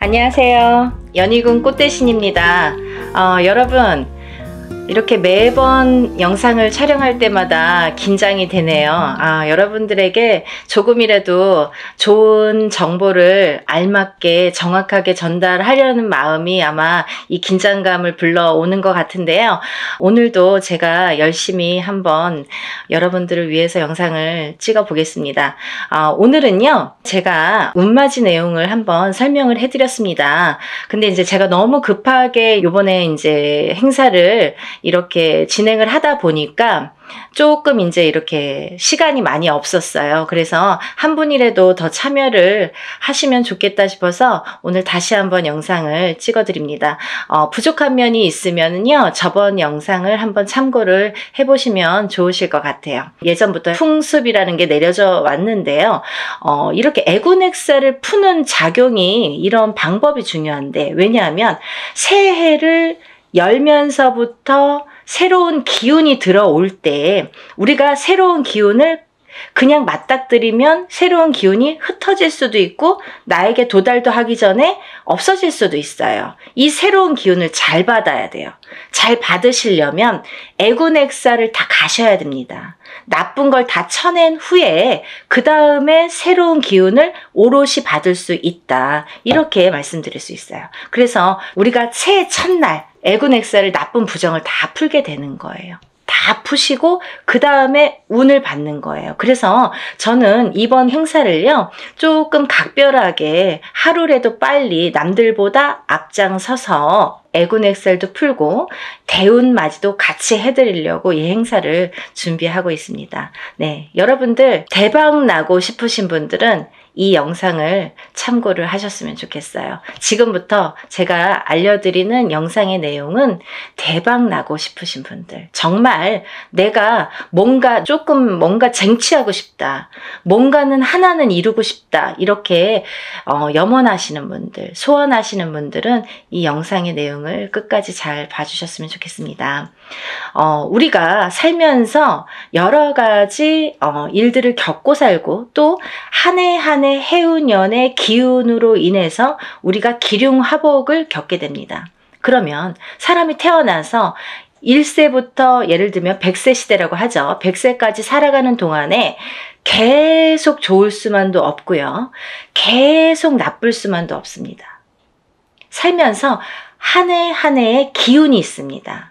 안녕하세요. 연희군 꽃대신입니다. 여러분, 이렇게 매번 영상을 촬영할 때마다 긴장이 되네요. 여러분들에게 조금이라도 좋은 정보를 알맞게 정확하게 전달하려는 마음이 아마 이 긴장감을 불러오는 것 같은데요. 오늘도 제가 열심히 한번 여러분들을 위해서 영상을 찍어 보겠습니다. 오늘은요, 제가 운맞이 내용을 한번 설명을 해드렸습니다. 근데 이제 제가 너무 급하게 요번에 이제 행사를 이렇게 진행을 하다 보니까 조금 이제 이렇게 시간이 많이 없었어요. 그래서 한 분이라도 더 참여를 하시면 좋겠다 싶어서 오늘 다시 한번 영상을 찍어 드립니다. 부족한 면이 있으면요, 저번 영상을 한번 참고를 해보시면 좋으실 것 같아요. 예전부터 풍습이라는 게 내려져 왔는데요. 이렇게 에고넥사를 푸는 작용이 이런 방법이 중요한데, 왜냐하면 새해를 열면서부터 새로운 기운이 들어올 때 우리가 새로운 기운을 그냥 맞닥뜨리면 새로운 기운이 흩어질 수도 있고 나에게 도달도 하기 전에 없어질 수도 있어요. 이 새로운 기운을 잘 받아야 돼요. 잘 받으시려면 에고넥사를 다 가셔야 됩니다. 나쁜 걸 다 쳐낸 후에 그 다음에 새로운 기운을 오롯이 받을 수 있다. 이렇게 말씀드릴 수 있어요. 그래서 우리가 새해 첫날 에고넥사를 나쁜 부정을 다 풀게 되는 거예요. 다 푸시고 그 다음에 운을 받는 거예요. 그래서 저는 이번 행사를요, 조금 각별하게 하루라도 빨리 남들보다 앞장서서 에고넥사도 풀고 대운맞이도 같이 해드리려고 이 행사를 준비하고 있습니다. 네, 여러분들 대박 나고 싶으신 분들은 이 영상을 참고를 하셨으면 좋겠어요. 지금부터 제가 알려드리는 영상의 내용은 대박 나고 싶으신 분들, 정말 내가 뭔가 쟁취하고 싶다, 뭔가는 하나는 이루고 싶다, 이렇게 염원하시는 분들, 소원하시는 분들은 이 영상의 내용을 끝까지 잘 봐주셨으면 좋겠습니다. 우리가 살면서 여러 가지 일들을 겪고 살고 또 한 해 한 해 해운년의 기운으로 인해서 우리가 기륭화복을 겪게 됩니다. 그러면 사람이 태어나서 1세부터 예를 들면 100세 시대라고 하죠. 100세까지 살아가는 동안에 계속 좋을 수만도 없고요. 계속 나쁠 수만도 없습니다. 살면서 한 해 한 해의 기운이 있습니다.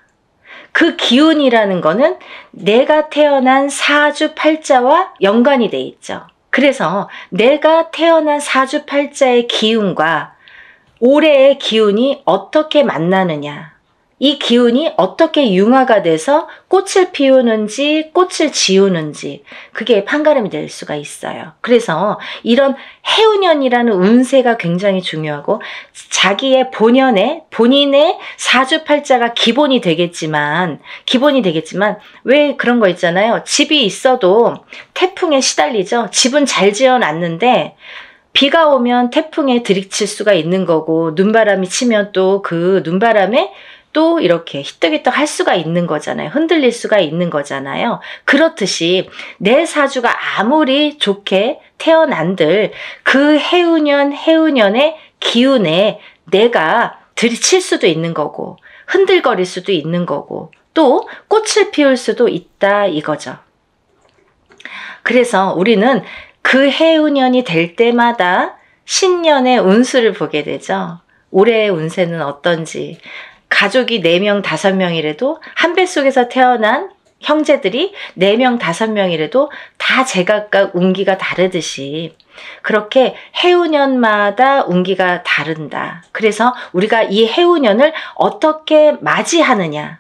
그 기운이라는 거는 내가 태어난 사주팔자와 연관이 돼 있죠. 그래서 내가 태어난 사주팔자의 기운과 올해의 기운이 어떻게 만나느냐, 이 기운이 어떻게 융화가 돼서 꽃을 피우는지 꽃을 지우는지, 그게 판가름이 될 수가 있어요. 그래서 이런 해운년이라는 운세가 굉장히 중요하고, 자기의 본인의 사주팔자가 기본이 되겠지만 왜 그런 거 있잖아요. 집이 있어도 태풍에 시달리죠. 집은 잘 지어놨는데 비가 오면 태풍에 들이칠 수가 있는 거고, 눈바람이 치면 또 그 눈바람에 또 이렇게 히떡히떡 할 수가 있는 거잖아요. 흔들릴 수가 있는 거잖아요. 그렇듯이 내 사주가 아무리 좋게 태어난들 그 해운년의 기운에 내가 들이칠 수도 있는 거고, 흔들거릴 수도 있는 거고, 또 꽃을 피울 수도 있다 이거죠. 그래서 우리는 그 해운년이 될 때마다 신년의 운수를 보게 되죠. 올해의 운세는 어떤지. 가족이 4명, 5명이라도 한 뱃속에서 태어난 형제들이 4명, 5명이라도 다 제각각 운기가 다르듯이 그렇게 해운년마다 운기가 다른다. 그래서 우리가 이 해운년을 어떻게 맞이하느냐,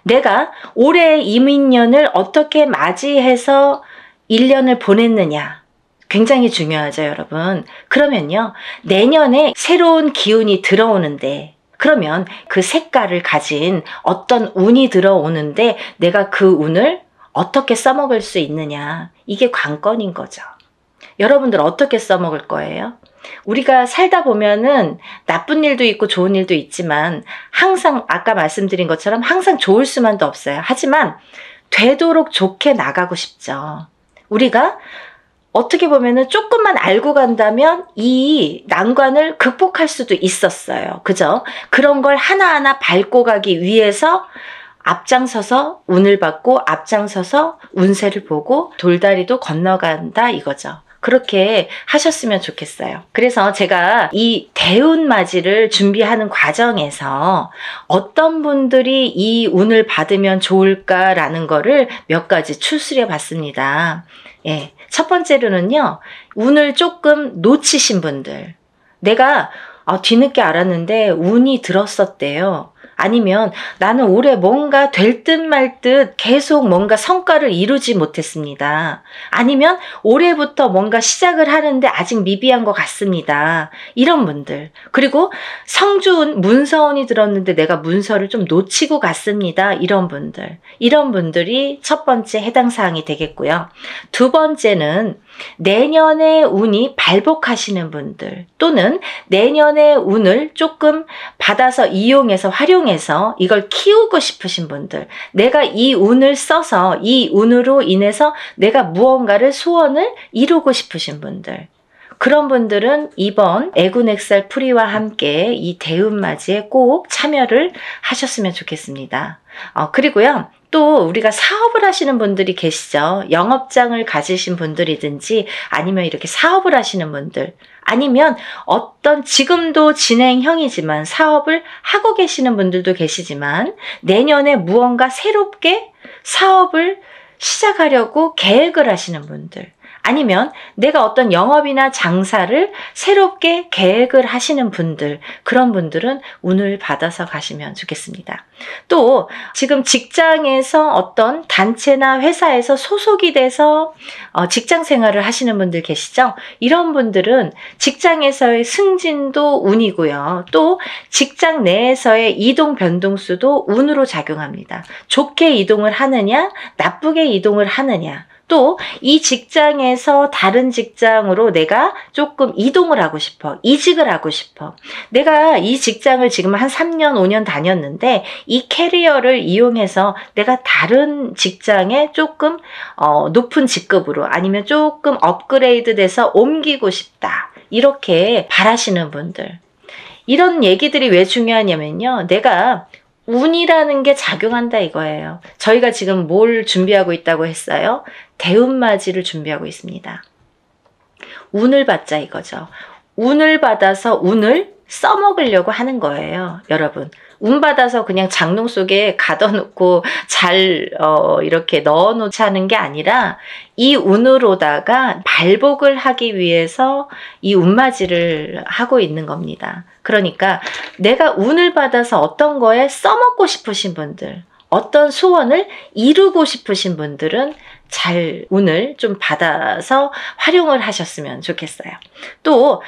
내가 올해 이민년을 어떻게 맞이해서 1년을 보냈느냐, 굉장히 중요하죠, 여러분. 그러면요, 내년에 새로운 기운이 들어오는데, 그러면 그 색깔을 가진 어떤 운이 들어오는데 내가 그 운을 어떻게 써먹을 수 있느냐, 이게 관건인 거죠. 여러분들 어떻게 써먹을 거예요? 우리가 살다 보면은 나쁜 일도 있고 좋은 일도 있지만 항상 아까 말씀드린 것처럼 항상 좋을 수만도 없어요. 하지만 되도록 좋게 나가고 싶죠. 우리가 어떻게 보면은 조금만 알고 간다면 이 난관을 극복할 수도 있었어요. 그죠? 그런 걸 하나하나 밟고 가기 위해서 앞장서서 운을 받고 앞장서서 운세를 보고 돌다리도 건너간다 이거죠. 그렇게 하셨으면 좋겠어요. 그래서 제가 이 대운맞이를 준비하는 과정에서 어떤 분들이 이 운을 받으면 좋을까라는 거를 몇 가지 추스려 봤습니다. 예. 첫 번째로는요, 운을 조금 놓치신 분들. 내가 뒤늦게 알았는데 운이 들었었대요. 아니면 나는 올해 뭔가 될 듯 말 듯 계속 뭔가 성과를 이루지 못했습니다. 아니면 올해부터 뭔가 시작을 하는데 아직 미비한 것 같습니다. 이런 분들. 그리고 성주운, 문서운이 들었는데 내가 문서를 좀 놓치고 갔습니다. 이런 분들. 이런 분들이 첫 번째 해당 사항이 되겠고요. 두 번째는 내년의 운이 발복하시는 분들 또는 내년의 운을 조금 받아서 이용해서 활용해서 이걸 키우고 싶으신 분들, 내가 이 운을 써서 이 운으로 인해서 내가 무언가를 소원을 이루고 싶으신 분들, 그런 분들은 이번 애군액살 풀이와 함께 이 대운맞이에 꼭 참여를 하셨으면 좋겠습니다. 그리고요, 또 우리가 사업을 하시는 분들이 계시죠. 영업장을 가지신 분들이든지 아니면 이렇게 사업을 하시는 분들, 아니면 어떤 지금도 진행형이지만 사업을 하고 계시는 분들도 계시지만 내년에 무언가 새롭게 사업을 시작하려고 계획을 하시는 분들, 아니면 내가 어떤 영업이나 장사를 새롭게 계획을 하시는 분들, 그런 분들은 운을 받아서 가시면 좋겠습니다. 또 지금 직장에서 어떤 단체나 회사에서 소속이 돼서 직장 생활을 하시는 분들 계시죠? 이런 분들은 직장에서의 승진도 운이고요. 또 직장 내에서의 이동 변동수도 운으로 작용합니다. 좋게 이동을 하느냐, 나쁘게 이동을 하느냐, 또 이 직장에서 다른 직장으로 내가 조금 이동을 하고 싶어, 이직을 하고 싶어. 내가 이 직장을 지금 한 3년, 5년 다녔는데 이 캐리어를 이용해서 내가 다른 직장에 조금 높은 직급으로 아니면 조금 업그레이드 돼서 옮기고 싶다. 이렇게 바라시는 분들. 이런 얘기들이 왜 중요하냐면요. 내가 운이라는 게 작용한다 이거예요. 저희가 지금 뭘 준비하고 있다고 했어요? 대운맞이를 준비하고 있습니다. 운을 받자 이거죠. 운을 받아서 운을 써먹으려고 하는 거예요. 여러분. 운 받아서 그냥 장롱 속에 가둬놓고 잘 이렇게 넣어놓지 하는 게 아니라 이 운으로다가 발복을 하기 위해서 이 운맞이를 하고 있는 겁니다. 그러니까 내가 운을 받아서 어떤 거에 써먹고 싶으신 분들, 어떤 소원을 이루고 싶으신 분들은 잘 운을 좀 받아서 활용을 하셨으면 좋겠어요. 또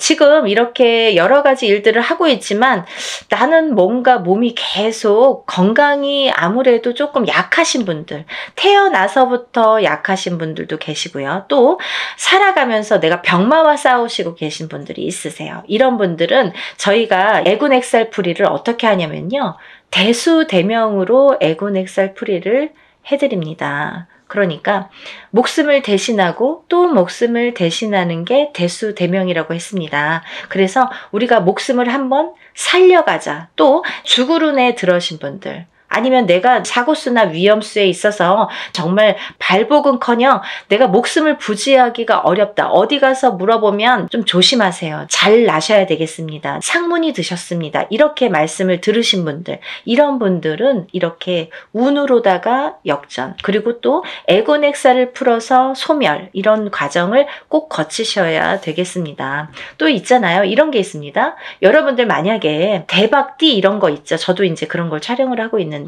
지금 이렇게 여러 가지 일들을 하고 있지만 나는 뭔가 몸이 계속 건강이 아무래도 조금 약하신 분들, 태어나서부터 약하신 분들도 계시고요. 또 살아가면서 내가 병마와 싸우시고 계신 분들이 있으세요. 이런 분들은 저희가 애군액살풀이를 어떻게 하냐면요. 대수대명으로 애군액살풀이를 해드립니다. 그러니까 목숨을 대신하고 또 목숨을 대신하는 게 대수대명이라고 했습니다. 그래서 우리가 목숨을 한번 살려가자. 또 죽으run에 들어신 분들, 아니면 내가 사고수나 위험수에 있어서 정말 발복은커녕 내가 목숨을 부지하기가 어렵다. 어디 가서 물어보면 좀 조심하세요. 잘 나셔야 되겠습니다. 상문이 드셨습니다. 이렇게 말씀을 들으신 분들, 이런 분들은 이렇게 운으로다가 역전, 그리고 또 애곤액살을 풀어서 소멸, 이런 과정을 꼭 거치셔야 되겠습니다. 또 있잖아요. 이런 게 있습니다. 여러분들 만약에 대박띠 이런 거 있죠. 저도 이제 그런 걸 촬영을 하고 있는데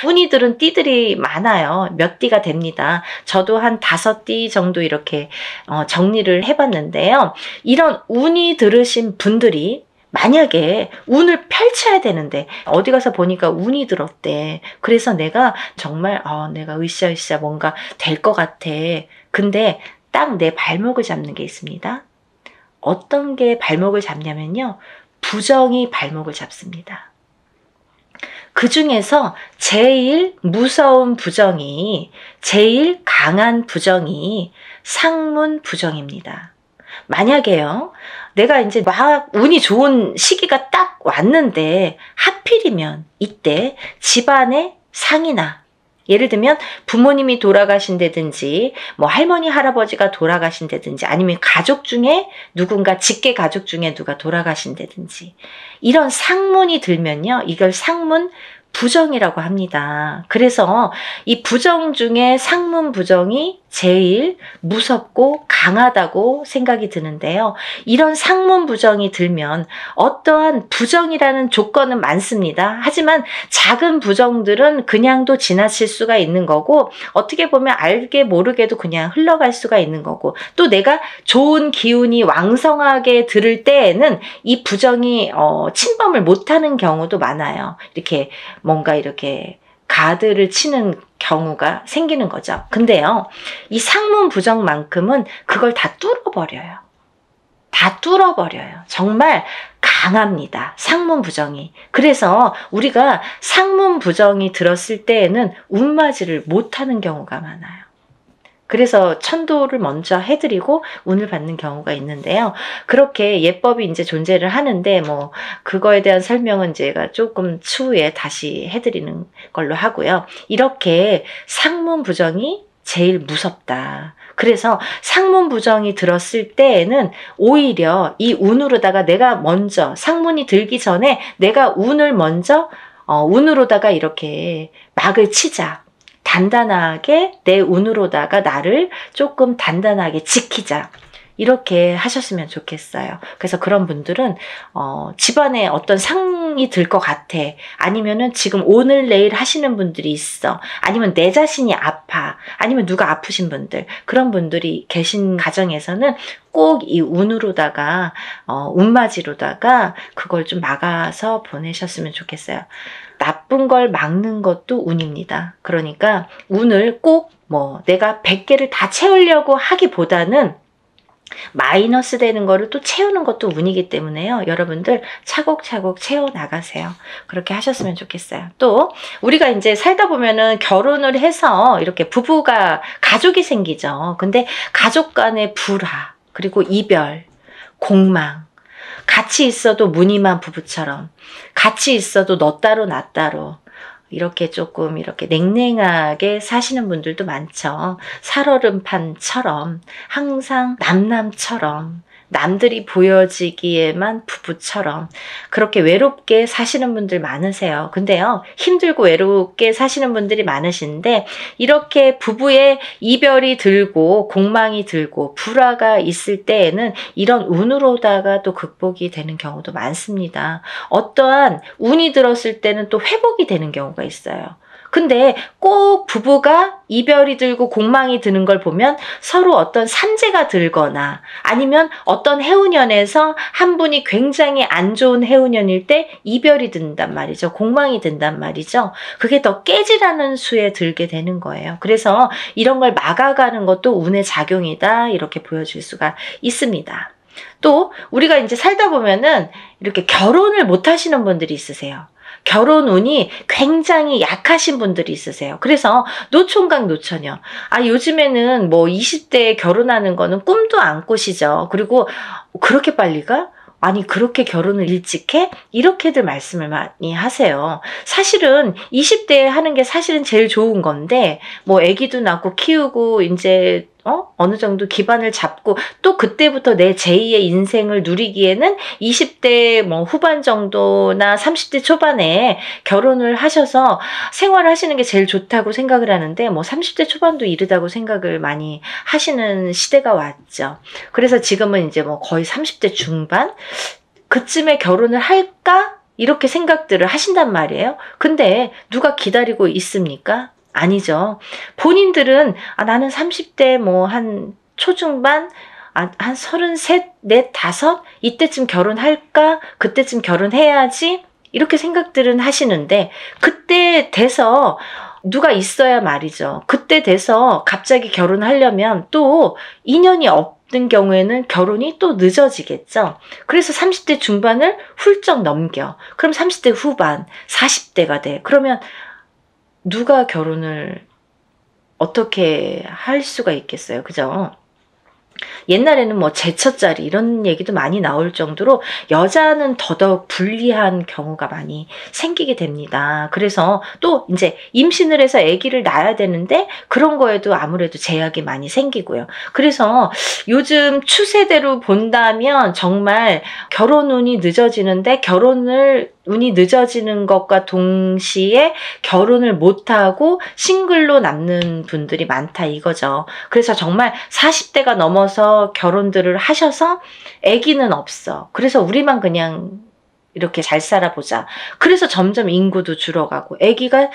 운이들은 띠들이 많아요. 몇 띠가 됩니다. 저도 한 5띠 정도 이렇게 정리를 해봤는데요. 이런 운이 들으신 분들이 만약에 운을 펼쳐야 되는데 어디 가서 보니까 운이 들었대. 그래서 내가 정말 내가 으쌰으쌰 뭔가 될 것 같아. 근데 딱 내 발목을 잡는 게 있습니다. 어떤 게 발목을 잡냐면요. 부정이 발목을 잡습니다. 그 중에서 제일 무서운 부정이, 제일 강한 부정이 상문 부정입니다. 만약에요, 내가 이제 막 운이 좋은 시기가 딱 왔는데 하필이면 이때 집안에 상이 나. 예를 들면 부모님이 돌아가신다든지 뭐 할머니 할아버지가 돌아가신다든지 아니면 가족 중에 누군가 직계 가족 중에 누가 돌아가신다든지 이런 상문이 들면요, 이걸 상문 부정이라고 합니다. 그래서 이 부정 중에 상문 부정이 제일 무섭고 강하다고 생각이 드는데요. 이런 상문 부정이 들면 어떠한 부정이라는 조건은 많습니다. 하지만 작은 부정들은 그냥도 지나칠 수가 있는 거고, 어떻게 보면 알게 모르게도 그냥 흘러갈 수가 있는 거고, 또 내가 좋은 기운이 왕성하게 들을 때에는 이 부정이 침범을 못하는 경우도 많아요. 이렇게 뭔가 이렇게 가드를 치는 경우가 생기는 거죠. 근데요, 이 상문 부정만큼은 그걸 다 뚫어버려요. 다 뚫어버려요. 정말 강합니다. 상문 부정이. 그래서 우리가 상문 부정이 들었을 때에는 운맞이를 못하는 경우가 많아요. 그래서 천도를 먼저 해드리고 운을 받는 경우가 있는데요. 그렇게 예법이 이제 존재를 하는데 뭐 그거에 대한 설명은 제가 조금 추후에 다시 해드리는 걸로 하고요. 이렇게 상문 부정이 제일 무섭다. 그래서 상문 부정이 들었을 때에는 오히려 이 운으로다가 내가 먼저 상문이 들기 전에 내가 운을 먼저 운으로다가 이렇게 막을 치자. 단단하게 내 운으로다가 나를 조금 단단하게 지키자. 이렇게 하셨으면 좋겠어요. 그래서 그런 분들은 집안에 어떤 상이 들 것 같아. 아니면은 지금 오늘 내일 하시는 분들이 있어. 아니면 내 자신이 아파. 아니면 누가 아프신 분들. 그런 분들이 계신 가정에서는 꼭 이 운으로다가 운맞이로다가 그걸 좀 막아서 보내셨으면 좋겠어요. 나쁜 걸 막는 것도 운입니다. 그러니까 운을 꼭 뭐 내가 100개를 다 채우려고 하기보다는 마이너스 되는 거를 또 채우는 것도 운이기 때문에요. 여러분들 차곡차곡 채워 나가세요. 그렇게 하셨으면 좋겠어요. 또 우리가 이제 살다 보면은 결혼을 해서 이렇게 부부가 가족이 생기죠. 근데 가족 간의 불화, 그리고 이별, 공망, 같이 있어도 무늬만 부부처럼, 같이 있어도 너 따로 나 따로, 이렇게 조금 이렇게 냉랭하게 사시는 분들도 많죠. 살얼음판처럼 항상 남남처럼 남들이 보여지기에만 부부처럼 그렇게 외롭게 사시는 분들 많으세요. 근데요, 힘들고 외롭게 사시는 분들이 많으신데 이렇게 부부의 이별이 들고 공망이 들고 불화가 있을 때에는 이런 운으로다가 또 극복이 되는 경우도 많습니다. 어떠한 운이 들었을 때는 또 회복이 되는 경우가 있어요. 근데 꼭 부부가 이별이 들고 공망이 드는 걸 보면 서로 어떤 산재가 들거나 아니면 어떤 해운년에서 한 분이 굉장히 안 좋은 해운년일 때 이별이 든단 말이죠. 공망이 든단 말이죠. 그게 더 깨지라는 수에 들게 되는 거예요. 그래서 이런 걸 막아가는 것도 운의 작용이다, 이렇게 보여줄 수가 있습니다. 또 우리가 이제 살다 보면은 이렇게 결혼을 못 하시는 분들이 있으세요. 결혼 운이 굉장히 약하신 분들이 있으세요. 그래서 노총각 노처녀. 요즘에는 뭐 20대에 결혼하는 거는 꿈도 안 꾸시죠. 그리고 그렇게 빨리 가? 아니 그렇게 결혼을 일찍 해? 이렇게들 말씀을 많이 하세요. 사실은 20대에 하는 게 사실은 제일 좋은 건데 뭐 아기도 낳고 키우고 이제 어느 정도 기반을 잡고 또 그때부터 내 제2의 인생을 누리기에는 20대 뭐 후반 정도나 30대 초반에 결혼을 하셔서 생활을 하시는 게 제일 좋다고 생각을 하는데 뭐 30대 초반도 이르다고 생각을 많이 하시는 시대가 왔죠. 그래서 지금은 이제 뭐 거의 30대 중반 그쯤에 결혼을 할까? 이렇게 생각들을 하신단 말이에요. 근데 누가 기다리고 있습니까? 아니죠. 본인들은 나는 30대 뭐 한 초중반 한 33, 4, 5 이때쯤 결혼할까? 그때쯤 결혼해야지? 이렇게 생각들은 하시는데 그때 돼서 누가 있어야 말이죠. 그때 돼서 갑자기 결혼하려면 또 인연이 없는 경우에는 결혼이 또 늦어지겠죠. 그래서 30대 중반을 훌쩍 넘겨. 그럼 30대 후반, 40대가 돼. 그러면 누가 결혼을 어떻게 할 수가 있겠어요. 그죠? 옛날에는 뭐 제처자리 이런 얘기도 많이 나올 정도로 여자는 더더욱 불리한 경우가 많이 생기게 됩니다. 그래서 또 이제 임신을 해서 아기를 낳아야 되는데 그런 거에도 아무래도 제약이 많이 생기고요. 그래서 요즘 추세대로 본다면 정말 결혼 운이 늦어지는데 운이 늦어지는 것과 동시에 결혼을 못하고 싱글로 남는 분들이 많다 이거죠. 그래서 정말 40대가 넘어서 결혼들을 하셔서 아기는 없어. 그래서 우리만 그냥 이렇게 잘 살아보자. 그래서 점점 인구도 줄어가고 아기가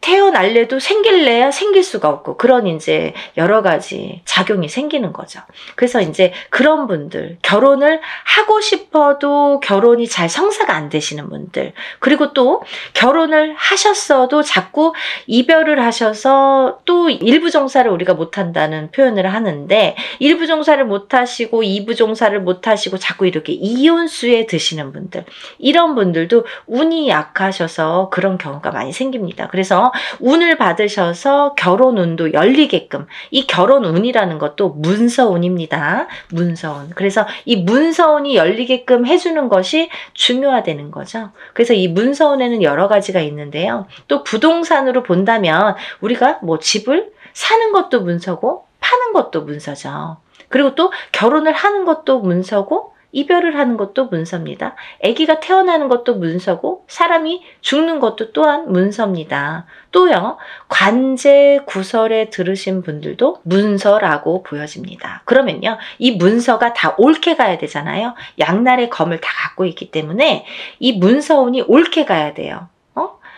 태어날래도 생길래야 생길 수가 없고 그런 이제 여러 가지 작용이 생기는 거죠. 그래서 이제 그런 분들, 결혼을 하고 싶어도 결혼이 잘 성사가 안 되시는 분들, 그리고 또 결혼을 하셨어도 자꾸 이별을 하셔서 또 일부 종사를 우리가 못한다는 표현을 하는데 일부 종사를 못하시고 이부 종사를 못하시고 자꾸 이렇게 이혼수에 드시는 분들, 이런 분들도 운이 약하셔서 그런 경우가 많이 생깁니다. 그래서 운을 받으셔서 결혼운도 열리게끔, 이 결혼운이라는 것도 문서운입니다. 문서운. 그래서 이 문서운이 열리게끔 해주는 것이 중요하다는 거죠. 그래서 이 문서운에는 여러 가지가 있는데요. 또 부동산으로 본다면 우리가 뭐 집을 사는 것도 문서고 파는 것도 문서죠. 그리고 또 결혼을 하는 것도 문서고 이별을 하는 것도 문서입니다. 아기가 태어나는 것도 문서고 사람이 죽는 것도 또한 문서입니다. 또요, 관제 구설에 들으신 분들도 문서라고 보여집니다. 그러면요, 이 문서가 다 옳게 가야 되잖아요. 양날의 검을 다 갖고 있기 때문에 이 문서운이 옳게 가야 돼요.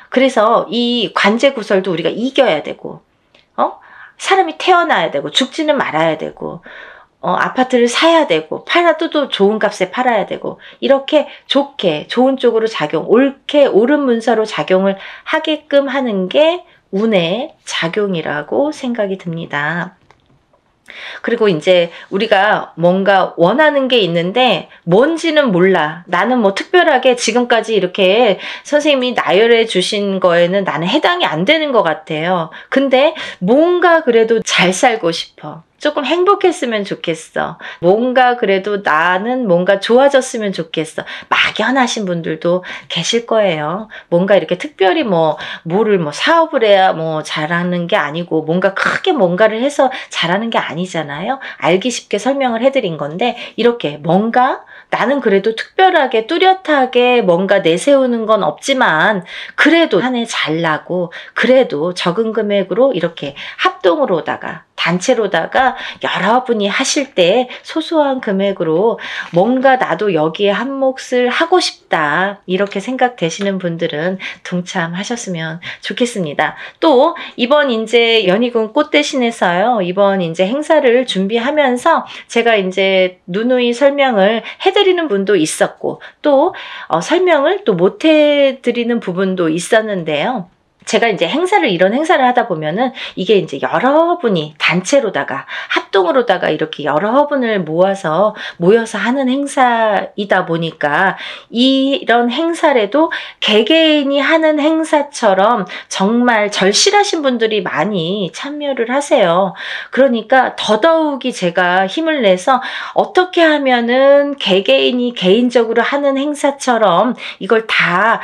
그래서 이 관제 구설도 우리가 이겨야 되고, 사람이 태어나야 되고, 죽지는 말아야 되고, 아파트를 사야 되고, 팔아도 또 좋은 값에 팔아야 되고, 이렇게 좋게, 좋은 쪽으로 옳게, 옳은 문서로 작용을 하게끔 하는 게 운의 작용이라고 생각이 듭니다. 그리고 이제 우리가 뭔가 원하는 게 있는데 뭔지는 몰라. 나는 뭐 특별하게 지금까지 이렇게 선생님이 나열해 주신 거에는 나는 해당이 안 되는 것 같아요. 근데 뭔가 그래도 잘 살고 싶어. 조금 행복했으면 좋겠어. 뭔가 그래도 나는 뭔가 좋아졌으면 좋겠어. 막연하신 분들도 계실 거예요. 뭔가 이렇게 특별히 뭐를 사업을 해야 잘하는 게 아니고 뭔가 크게 뭔가를 해서 잘하는 게 아니잖아요. 알기 쉽게 설명을 해드린 건데 이렇게 뭔가 나는 그래도 특별하게 뚜렷하게 뭔가 내세우는 건 없지만 그래도 한 해 잘 나고 그래도 적은 금액으로 이렇게 합동으로다가 단체로다가 여러분이 하실 때 소소한 금액으로 뭔가 나도 여기에 한 몫을 하고 싶다 이렇게 생각되시는 분들은 동참하셨으면 좋겠습니다. 또 이번 이제 연희군 꽃대신에서요, 이번 이제 행사를 준비하면서 제가 이제 누누이 설명을 해드리는 분도 있었고 또 설명을 또 못 해드리는 부분도 있었는데요. 제가 이제 이런 행사를 하다 보면은 이게 이제 여러분이 단체로다가 합동으로다가 이렇게 여러분을 모여서 하는 행사이다 보니까 이런 행사라도 개개인이 하는 행사처럼 정말 절실하신 분들이 많이 참여를 하세요. 그러니까 더더욱이 제가 힘을 내서 어떻게 하면은 개개인이 개인적으로 하는 행사처럼 이걸 다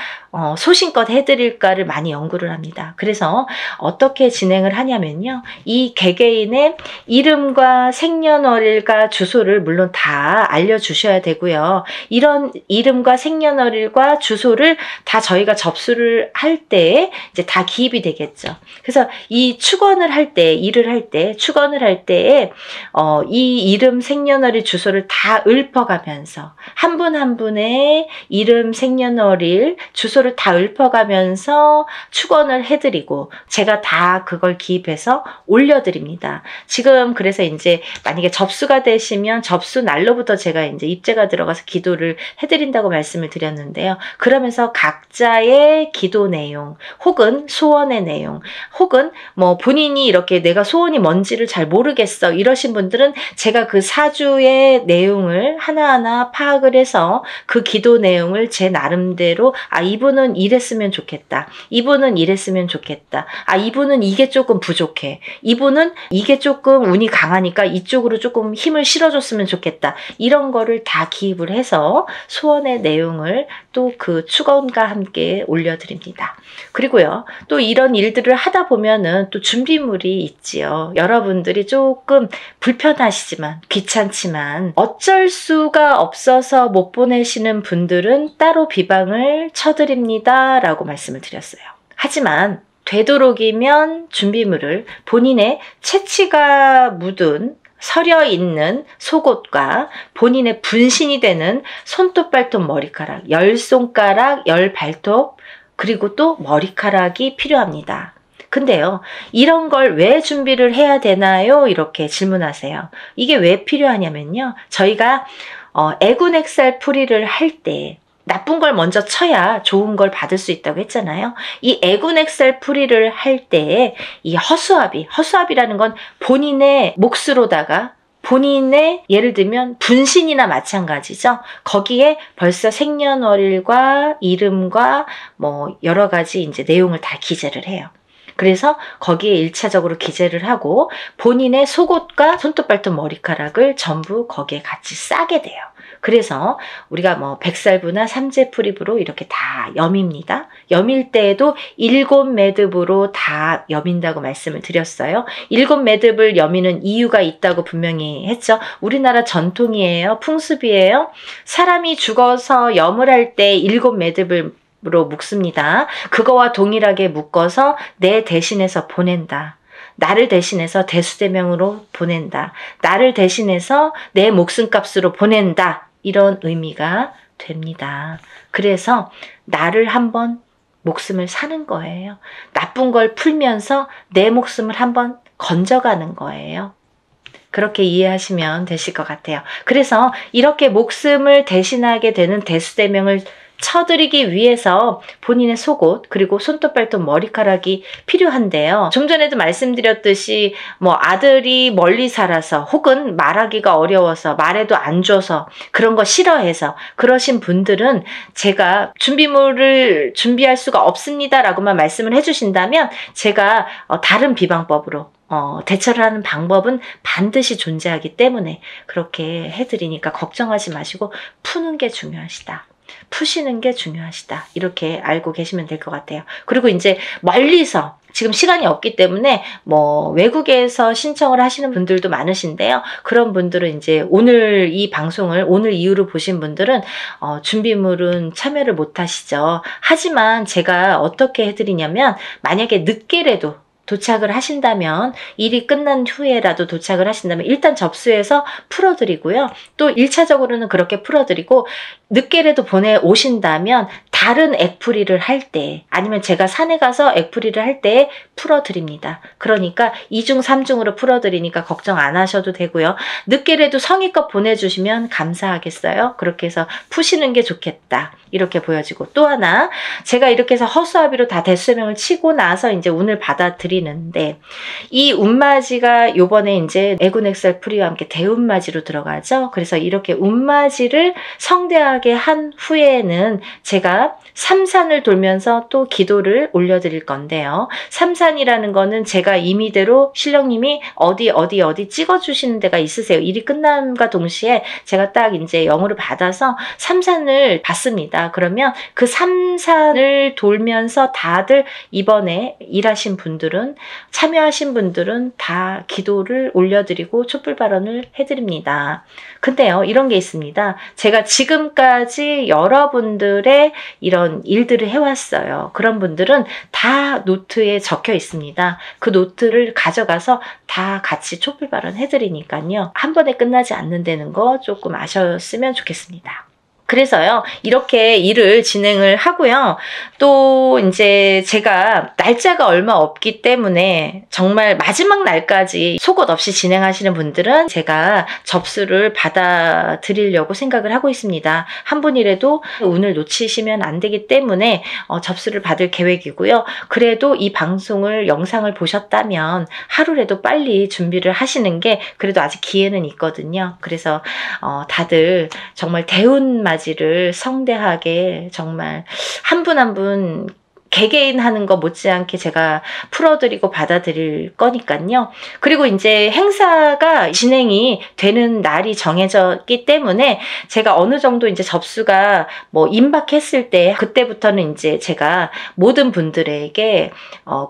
소신껏 해드릴까를 많이 연구를 합니다. 그래서 어떻게 진행을 하냐면요. 이 개개인의 이름과 생년월일과 주소를 물론 다 알려주셔야 되고요. 이런 이름과 생년월일과 주소를 다 저희가 접수를 할 때 이제 다 기입이 되겠죠. 그래서 이 축원을 할 때, 일을 할 때, 축원을 할 때에 이 이름, 생년월일, 주소를 다 읊어가면서 한 분 한 분의 이름, 생년월일, 주소를 다 읊어가면서 축원 복권을 해드리고 제가 다 그걸 기입해서 올려드립니다. 지금 그래서 이제 만약에 접수가 되시면 접수 날로부터 제가 이제 입재가 들어가서 기도를 해드린다고 말씀을 드렸는데요. 그러면서 각자의 기도 내용 혹은 소원의 내용 혹은 뭐 본인이 이렇게 내가 소원이 뭔지를 잘 모르겠어 이러신 분들은 제가 그 사주의 내용을 하나하나 파악을 해서 그 기도 내용을 제 나름대로 이분은 이랬으면 좋겠다. 이분은 이랬으면 좋겠다. 이분은 이게 조금 부족해. 이분은 이게 조금 운이 강하니까 이쪽으로 조금 힘을 실어줬으면 좋겠다. 이런 거를 다 기입을 해서 소원의 내용을 또 그 축원과 함께 올려드립니다. 그리고요, 또 이런 일들을 하다 보면은 또 준비물이 있지요. 여러분들이 조금 불편하시지만, 귀찮지만, 어쩔 수가 없어서 못 보내시는 분들은 따로 비방을 쳐드립니다. 라고 말씀을 드렸어요. 하지만, 되도록이면 준비물을 본인의 채취가 묻은 서려 있는 속옷과 본인의 분신이 되는 손톱, 발톱, 머리카락, 10손가락, 10발톱, 그리고 또 머리카락이 필요합니다. 근데요, 이런 걸 왜 준비를 해야 되나요? 이렇게 질문하세요. 이게 왜 필요하냐면요, 저희가 애군액살 풀이를 할 때 나쁜 걸 먼저 쳐야 좋은 걸 받을 수 있다고 했잖아요. 이 애군액살 풀이를 할 때 이 허수아비라는 건 본인의 몫으로다가 본인의 예를 들면 분신이나 마찬가지죠. 거기에 벌써 생년월일과 이름과 뭐 여러 가지 이제 내용을 다 기재를 해요. 그래서 거기에 1차적으로 기재를 하고 본인의 속옷과 손톱, 발톱, 머리카락을 전부 거기에 같이 싸게 돼요. 그래서 우리가 뭐 백살부나 삼재풀입으로 이렇게 다 여밉니다. 여밀 때에도 7매듭으로 다 여민다고 말씀을 드렸어요. 7매듭을 여미는 이유가 있다고 분명히 했죠. 우리나라 전통이에요. 풍습이에요. 사람이 죽어서 염을 할 때 7매듭을 로 묶습니다. 그거와 동일하게 묶어서 내 대신해서 보낸다. 나를 대신해서 대수대명으로 보낸다. 나를 대신해서 내 목숨값으로 보낸다. 이런 의미가 됩니다. 그래서 나를 한번 목숨을 사는 거예요. 나쁜 걸 풀면서 내 목숨을 한번 건져가는 거예요. 그렇게 이해하시면 되실 것 같아요. 그래서 이렇게 목숨을 대신하게 되는 대수대명을 쳐드리기 위해서 본인의 속옷 그리고 손톱, 발톱, 머리카락이 필요한데요. 좀 전에도 말씀드렸듯이 뭐 아들이 멀리 살아서 혹은 말하기가 어려워서 말해도 안 줘서 그런 거 싫어해서 그러신 분들은 제가 준비물을 준비할 수가 없습니다 라고만 말씀을 해주신다면 제가 다른 비방법으로 대처를 하는 방법은 반드시 존재하기 때문에 그렇게 해드리니까 걱정하지 마시고 푸는 게 중요하시다. 푸시는 게 중요하시다. 이렇게 알고 계시면 될 것 같아요. 그리고 이제 멀리서 지금 시간이 없기 때문에 뭐 외국에서 신청을 하시는 분들도 많으신데요. 그런 분들은 이제 오늘 이 방송을 오늘 이후로 보신 분들은 준비물은 참여를 못 하시죠. 하지만 제가 어떻게 해드리냐면 만약에 늦게라도 도착을 하신다면 일이 끝난 후에라도 도착을 하신다면 일단 접수해서 풀어드리고요. 또 1차적으로는 그렇게 풀어드리고 늦게라도 보내오신다면 다른 액풀이를 할 때 아니면 제가 산에 가서 액풀이를 할 때 풀어드립니다. 그러니까 2중 3중으로 풀어드리니까 걱정 안 하셔도 되고요. 늦게라도 성의껏 보내주시면 감사하겠어요. 그렇게 해서 푸시는 게 좋겠다. 이렇게 보여지고 또 하나 제가 이렇게 해서 허수아비로 다 대수명을 치고 나서 이제 운을 받아들이는데 이 운맞이가 요번에 이제 애군액살 풀이와 함께 대운맞이로 들어가죠. 그래서 이렇게 운맞이를 성대하게 한 후에는 제가 삼산을 돌면서 또 기도를 올려드릴 건데요. 삼산이라는 거는 제가 임의대로 신령님이 어디 찍어주시는 데가 있으세요. 일이 끝남과 동시에 제가 딱 이제 영으로 받아서 삼산을 받습니다. 그러면 그 삼산을 돌면서 다들 이번에 일하신 분들은 참여하신 분들은 다 기도를 올려드리고 촛불 발언을 해드립니다. 근데요, 이런 게 있습니다. 제가 지금까지 여러분들의 이런 일들을 해왔어요. 그런 분들은 다 노트에 적혀 있습니다. 그 노트를 가져가서 다 같이 촛불 발언 해드리니까요. 한 번에 끝나지 않는다는 거 조금 아셨으면 좋겠습니다. 그래서요, 이렇게 일을 진행을 하고요. 또 이제 제가 날짜가 얼마 없기 때문에 정말 마지막 날까지 속옷 없이 진행하시는 분들은 제가 접수를 받아드리려고 생각을 하고 있습니다. 한 분이라도 운을 놓치시면 안 되기 때문에 접수를 받을 계획이고요. 그래도 이 방송을, 영상을 보셨다면 하루라도 빨리 준비를 하시는 게 그래도 아직 기회는 있거든요. 그래서 다들 정말 대운맞이를 성대하게 정말 한 분 한 분 개개인 하는 거 못지않게 제가 풀어드리고 받아들일 거니까요. 그리고 이제 행사가 진행이 되는 날이 정해졌기 때문에 제가 어느 정도 이제 접수가 뭐 임박했을 때 그때부터는 이제 제가 모든 분들에게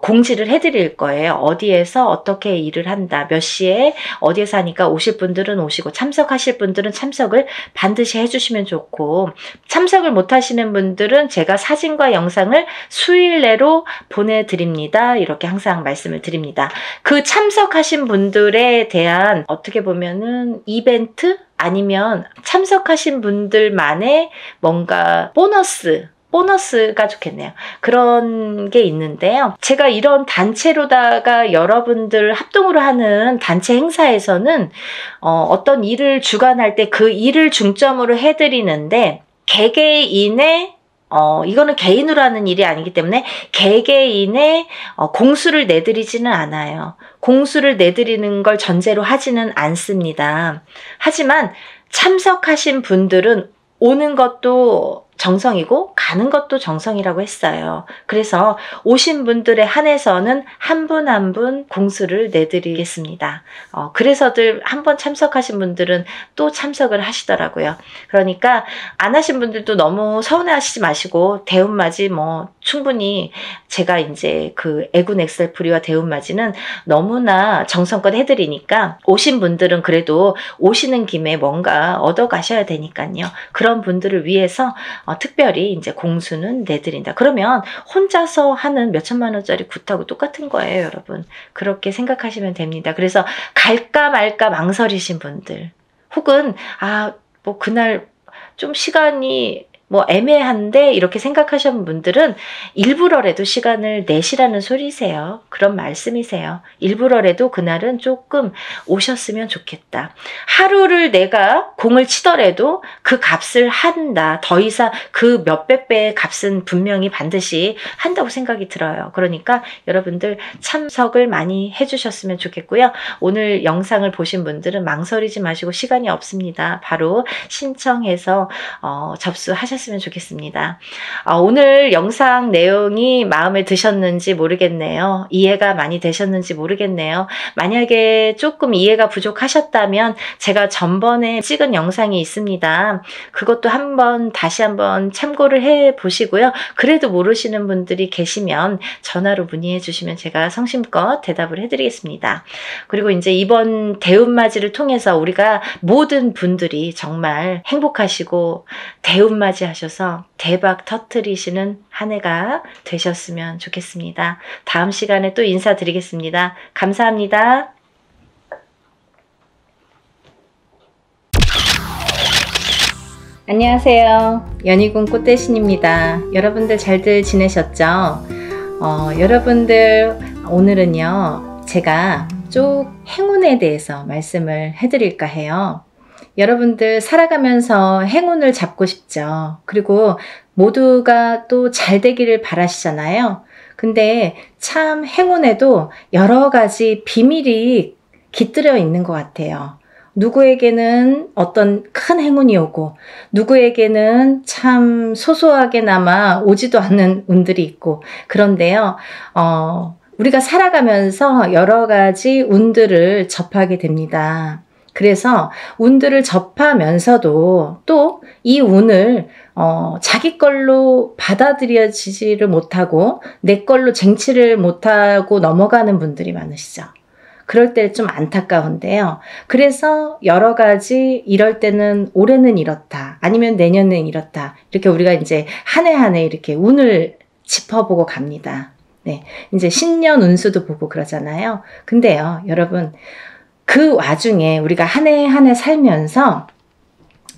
공지를 해드릴 거예요. 어디에서 어떻게 일을 한다, 몇 시에 어디에서 하니까 오실 분들은 오시고 참석하실 분들은 참석을 반드시 해주시면 좋고, 참석을 못 하시는 분들은 제가 사진과 영상을 수일 내로 보내드립니다. 이렇게 항상 말씀을 드립니다. 그 참석하신 분들에 대한 어떻게 보면은 이벤트 아니면 참석하신 분들만의 뭔가 보너스가 좋겠네요. 그런 게 있는데요. 제가 이런 단체로다가 여러분들 합동으로 하는 단체 행사에서는 어떤 일을 주관할 때 그 일을 중점으로 해드리는데, 개개인의 이거는 개인으로 하는 일이 아니기 때문에 개개인의 공수를 내드리지는 않아요. 공수를 내드리는 걸 전제로 하지는 않습니다. 하지만 참석하신 분들은 오는 것도 정성이고 가는 것도 정성이라고 했어요. 그래서 오신 분들에 한해서는 한 분 한 분 공수를 내드리겠습니다. 그래서들 한번 참석하신 분들은 또 참석을 하시더라고요. 그러니까 안 하신 분들도 너무 서운해하시지 마시고, 대운맞이 뭐 충분히 제가 이제 그 애군 엑셀프리와 대운맞이는 너무나 정성껏 해드리니까 오신 분들은 그래도 오시는 김에 뭔가 얻어 가셔야 되니까요. 그런 분들을 위해서 특별히 이제 공수는 내드린다. 그러면 혼자서 하는 몇천만 원짜리 굿하고 똑같은 거예요, 여러분. 그렇게 생각하시면 됩니다. 그래서 갈까 말까 망설이신 분들, 혹은 뭐 그날 좀 시간이 뭐 애매한데 이렇게 생각하시는 분들은 일부러라도 시간을 내시라는 소리세요. 그런 말씀이세요. 일부러라도 그날은 조금 오셨으면 좋겠다. 하루를 내가 공을 치더라도 그 값을 한다. 더 이상 그 몇백 배의 값은 분명히 반드시 한다고 생각이 들어요. 그러니까 여러분들 참석을 많이 해주셨으면 좋겠고요. 오늘 영상을 보신 분들은 망설이지 마시고, 시간이 없습니다. 바로 신청해서 접수하셨으면 좋겠습니다. 오늘 영상 내용이 마음에 드셨는지 모르겠네요. 이해가 많이 되셨는지 모르겠네요. 만약에 조금 이해가 부족하셨다면 제가 전번에 찍은 영상이 있습니다. 그것도 다시 한번 참고를 해 보시고요. 그래도 모르시는 분들이 계시면 전화로 문의해 주시면 제가 성심껏 대답을 해드리겠습니다. 그리고 이제 이번 대운맞이를 통해서 우리가 모든 분들이 정말 행복하시고 대운맞이 하셔서 대박 터뜨리시는 한 해가 되셨으면 좋겠습니다. 다음 시간에 또 인사드리겠습니다. 감사합니다. 안녕하세요. 연희군 꽃대신입니다. 여러분들 잘들 지내셨죠? 여러분들 오늘은요, 제가 쭉 행운에 대해서 말씀을 해드릴까 해요. 여러분들 살아가면서 행운을 잡고 싶죠. 그리고 모두가 또 잘 되기를 바라시잖아요. 근데 참 행운에도 여러 가지 비밀이 깃들여 있는 것 같아요. 누구에게는 어떤 큰 행운이 오고, 누구에게는 참 소소하게나마 오지도 않는 운들이 있고, 그런데요, 우리가 살아가면서 여러 가지 운들을 접하게 됩니다. 그래서 운들을 접하면서도 또 이 운을 자기 걸로 받아들여지지를 못하고 내 걸로 쟁취를 못하고 넘어가는 분들이 많으시죠. 그럴 때 좀 안타까운데요. 그래서 여러 가지 이럴 때는 올해는 이렇다, 아니면 내년엔 이렇다, 이렇게 우리가 이제 한 해 한 해 이렇게 운을 짚어보고 갑니다. 네, 이제 신년 운수도 보고 그러잖아요. 근데요, 여러분, 그 와중에 우리가 한 해 한 해 살면서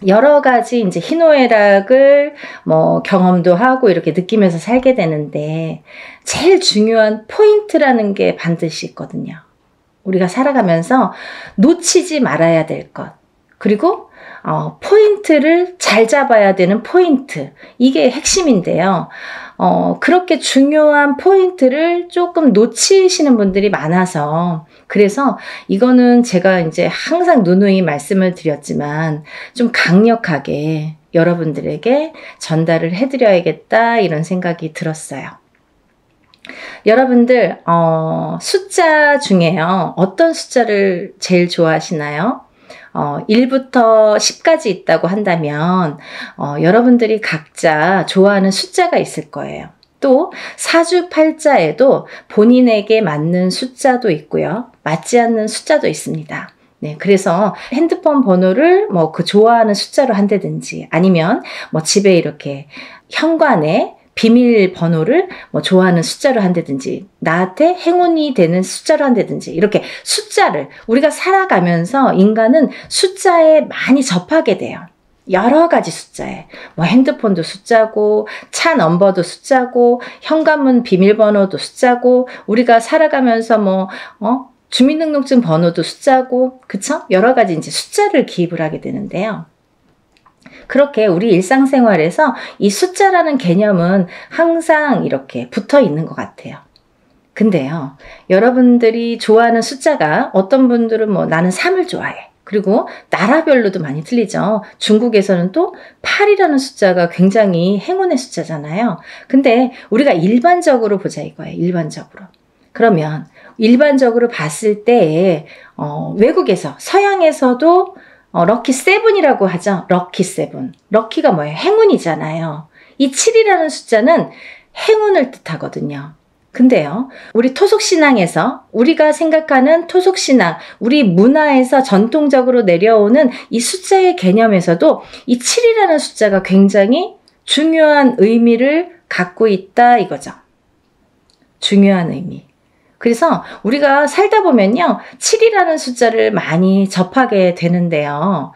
여러 가지 이제 희노애락을 뭐 경험도 하고 이렇게 느끼면서 살게 되는데 제일 중요한 포인트라는 게 반드시 있거든요. 우리가 살아가면서 놓치지 말아야 될 것. 그리고 포인트를 잘 잡아야 되는 포인트. 이게 핵심인데요. 그렇게 중요한 포인트를 조금 놓치시는 분들이 많아서 그래서 이거는 제가 이제 항상 누누이 말씀을 드렸지만 좀 강력하게 여러분들에게 전달을 해드려야겠다 이런 생각이 들었어요. 여러분들 숫자 중에요. 어떤 숫자를 제일 좋아하시나요? 1부터 10까지 있다고 한다면 여러분들이 각자 좋아하는 숫자가 있을 거예요. 또 사주팔자에도 본인에게 맞는 숫자도 있고요. 맞지 않는 숫자도 있습니다. 네, 그래서 핸드폰 번호를 뭐 그 좋아하는 숫자로 한다든지 아니면 뭐 집에 이렇게 현관에 비밀번호를 뭐 좋아하는 숫자로 한다든지 나한테 행운이 되는 숫자로 한다든지 이렇게 숫자를 우리가 살아가면서 인간은 숫자에 많이 접하게 돼요. 여러 가지 숫자에 뭐 핸드폰도 숫자고 차 넘버도 숫자고 현관문 비밀번호도 숫자고 우리가 살아가면서 뭐 주민등록증 번호도 숫자고 그쵸? 여러 가지 이제 숫자를 기입을 하게 되는데요. 그렇게 우리 일상생활에서 이 숫자라는 개념은 항상 이렇게 붙어 있는 것 같아요. 근데요, 여러분들이 좋아하는 숫자가 어떤 분들은 뭐 나는 3을 좋아해. 그리고 나라별로도 많이 틀리죠. 중국에서는 또 8이라는 숫자가 굉장히 행운의 숫자잖아요. 근데 우리가 일반적으로 보자 이거예요. 일반적으로. 그러면 일반적으로 봤을 때 외국에서 서양에서도 럭키 세븐이라고 하죠. 럭키 세븐. 럭키가 뭐예요? 행운이잖아요. 이 7이라는 숫자는 행운을 뜻하거든요. 근데요, 우리 토속신앙에서 우리가 생각하는 토속신앙, 우리 문화에서 전통적으로 내려오는 이 숫자의 개념에서도 이 7이라는 숫자가 굉장히 중요한 의미를 갖고 있다 이거죠. 중요한 의미. 그래서 우리가 살다 보면요, 7이라는 숫자를 많이 접하게 되는데요.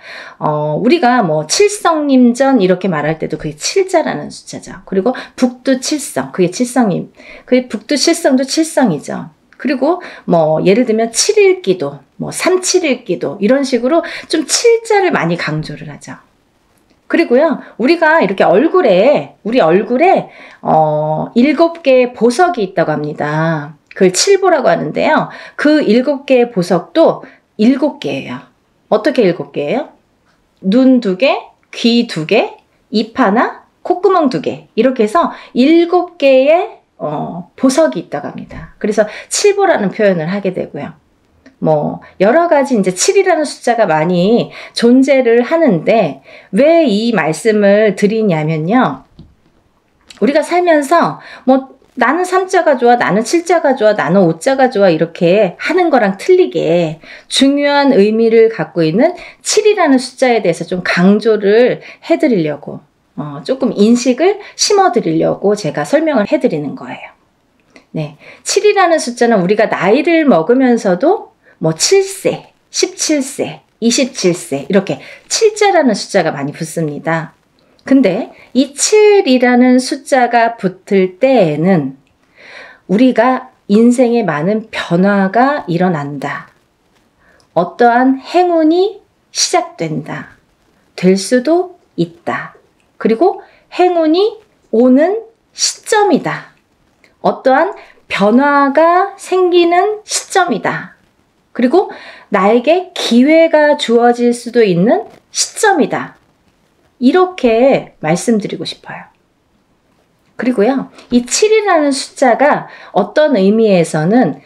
우리가 뭐 칠성님전 이렇게 말할 때도 그게 7자라는 숫자죠. 그리고 북두칠성, 그게 칠성님. 그게 북두칠성도 칠성이죠. 그리고 뭐 예를 들면 7일기도, 뭐 37일기도 이런 식으로 좀 7자를 많이 강조를 하죠. 그리고요, 우리가 이렇게 우리 얼굴에 7개의 보석이 있다고 합니다. 그걸 칠보라고 하는데요. 그 7개의 보석도 7개예요. 어떻게 7개예요? 눈 2개, 귀 2개, 입 하나, 콧구멍 2개. 이렇게 해서 7개의 보석이 있다고 합니다. 그래서 칠보라는 표현을 하게 되고요. 뭐 여러 가지 이제 7이라는 숫자가 많이 존재를 하는데 왜 이 말씀을 드리냐면요. 우리가 살면서 뭐 나는 3자가 좋아, 나는 7자가 좋아, 나는 5자가 좋아 이렇게 하는 거랑 틀리게 중요한 의미를 갖고 있는 7이라는 숫자에 대해서 좀 강조를 해드리려고 조금 인식을 심어드리려고 제가 설명을 해드리는 거예요. 네, 7이라는 숫자는 우리가 나이를 먹으면서도 뭐 7세, 17세, 27세 이렇게 7자라는 숫자가 많이 붙습니다. 근데 이 7이라는 숫자가 붙을 때에는 우리가 인생에 많은 변화가 일어난다. 어떠한 행운이 시작된다. 될 수도 있다. 그리고 행운이 오는 시점이다. 어떠한 변화가 생기는 시점이다. 그리고 나에게 기회가 주어질 수도 있는 시점이다. 이렇게 말씀드리고 싶어요. 그리고요, 이 7이라는 숫자가 어떤 의미에서는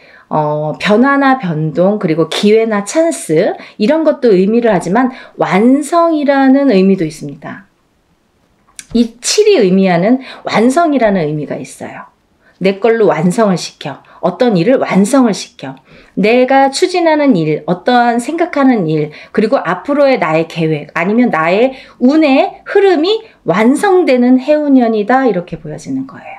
변화나 변동, 그리고 기회나 찬스 이런 것도 의미를 하지만 완성이라는 의미도 있습니다. 이 7이 의미하는 완성이라는 의미가 있어요. 내 걸로 완성을 시켜. 어떤 일을 완성을 시켜. 내가 추진하는 일, 어떠한 생각하는 일, 그리고 앞으로의 나의 계획, 아니면 나의 운의 흐름이 완성되는 해운년이다 이렇게 보여지는 거예요.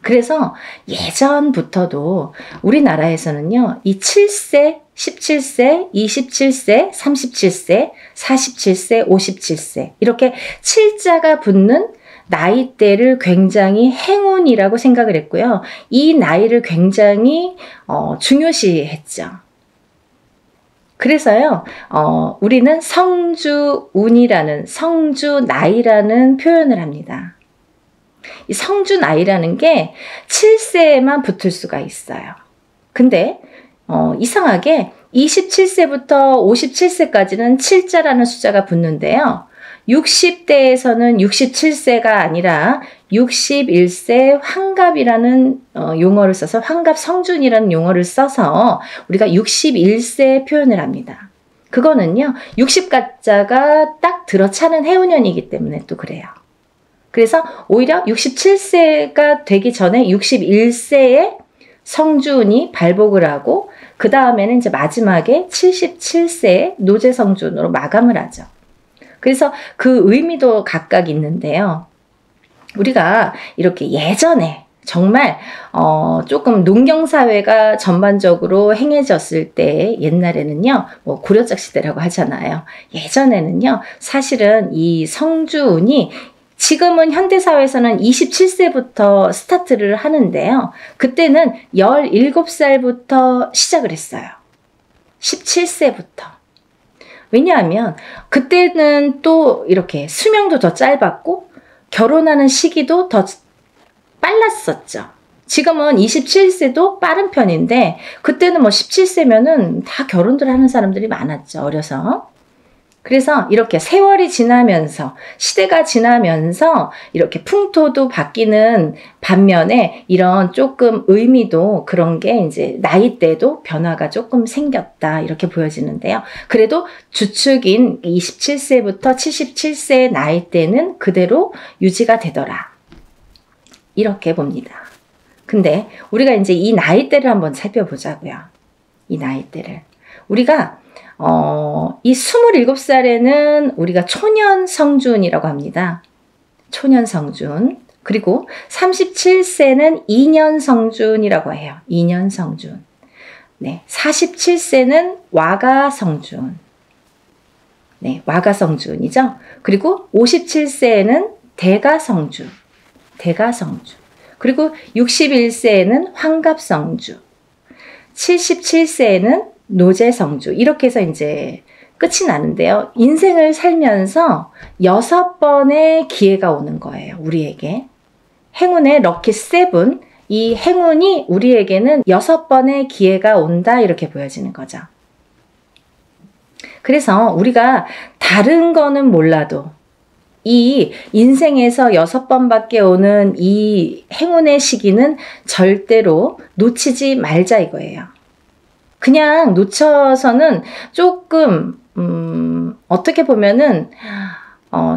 그래서 예전부터도 우리나라에서는요, 이 7세, 17세, 27세, 37세, 47세, 57세 이렇게 7자가 붙는 나이대를 굉장히 행운이라고 생각을 했고요. 이 나이를 굉장히 중요시했죠. 그래서요, 우리는 성주운이라는, 성주나이라는 표현을 합니다. 이 성주나이라는 게 7세에만 붙을 수가 있어요. 근데 이상하게 27세부터 57세까지는 7자라는 숫자가 붙는데요. 60대에서는 67세가 아니라 61세 환갑이라는 용어를 써서 환갑 성준이라는 용어를 써서 우리가 61세 표현을 합니다. 그거는요, 60가짜가 딱 들어차는 해운년이기 때문에 또 그래요. 그래서 오히려 67세가 되기 전에 61세에 성준이 발복을 하고 그 다음에는 이제 마지막에 77세에 노제성준으로 마감을 하죠. 그래서 그 의미도 각각 있는데요. 우리가 이렇게 예전에 정말 조금 농경사회가 전반적으로 행해졌을 때 옛날에는요, 뭐 고려적 시대라고 하잖아요. 예전에는요, 사실은 이 성주운이 지금은 현대사회에서는 27세부터 스타트를 하는데요. 그때는 17살부터 시작을 했어요. 17세부터. 왜냐하면 그때는 또 이렇게 수명도 더 짧았고 결혼하는 시기도 더 빨랐었죠. 지금은 27세도 빠른 편인데 그때는 뭐 17세면은 다 결혼들 하는 사람들이 많았죠. 어려서. 그래서 이렇게 세월이 지나면서 시대가 지나면서 이렇게 풍토도 바뀌는 반면에 이런 조금 의미도 그런 게 이제 나이대도 변화가 조금 생겼다 이렇게 보여지는데요. 그래도 주축인 27세부터 77세 나이대는 그대로 유지가 되더라. 이렇게 봅니다. 근데 우리가 이제 이 나이대를 한번 살펴보자고요. 이 나이대를. 우리가 이 27살에는 우리가 초년성준이라고 합니다. 초년성준. 그리고 37세는 2년성준이라고 해요. 2년성준. 네, 47세는 와가성준. 네, 와가성준이죠. 그리고 57세에는 대가성준. 대가성준. 그리고 61세에는 환갑성주. 77세에는 노제성주. 이렇게 해서 이제 끝이 나는데요. 인생을 살면서 6번의 기회가 오는 거예요. 우리에게. 행운의 럭키 세븐. 이 행운이 우리에게는 6번의 기회가 온다. 이렇게 보여지는 거죠. 그래서 우리가 다른 거는 몰라도 이 인생에서 6번밖에 오는 이 행운의 시기는 절대로 놓치지 말자 이거예요. 그냥 놓쳐서는 조금 어떻게 보면은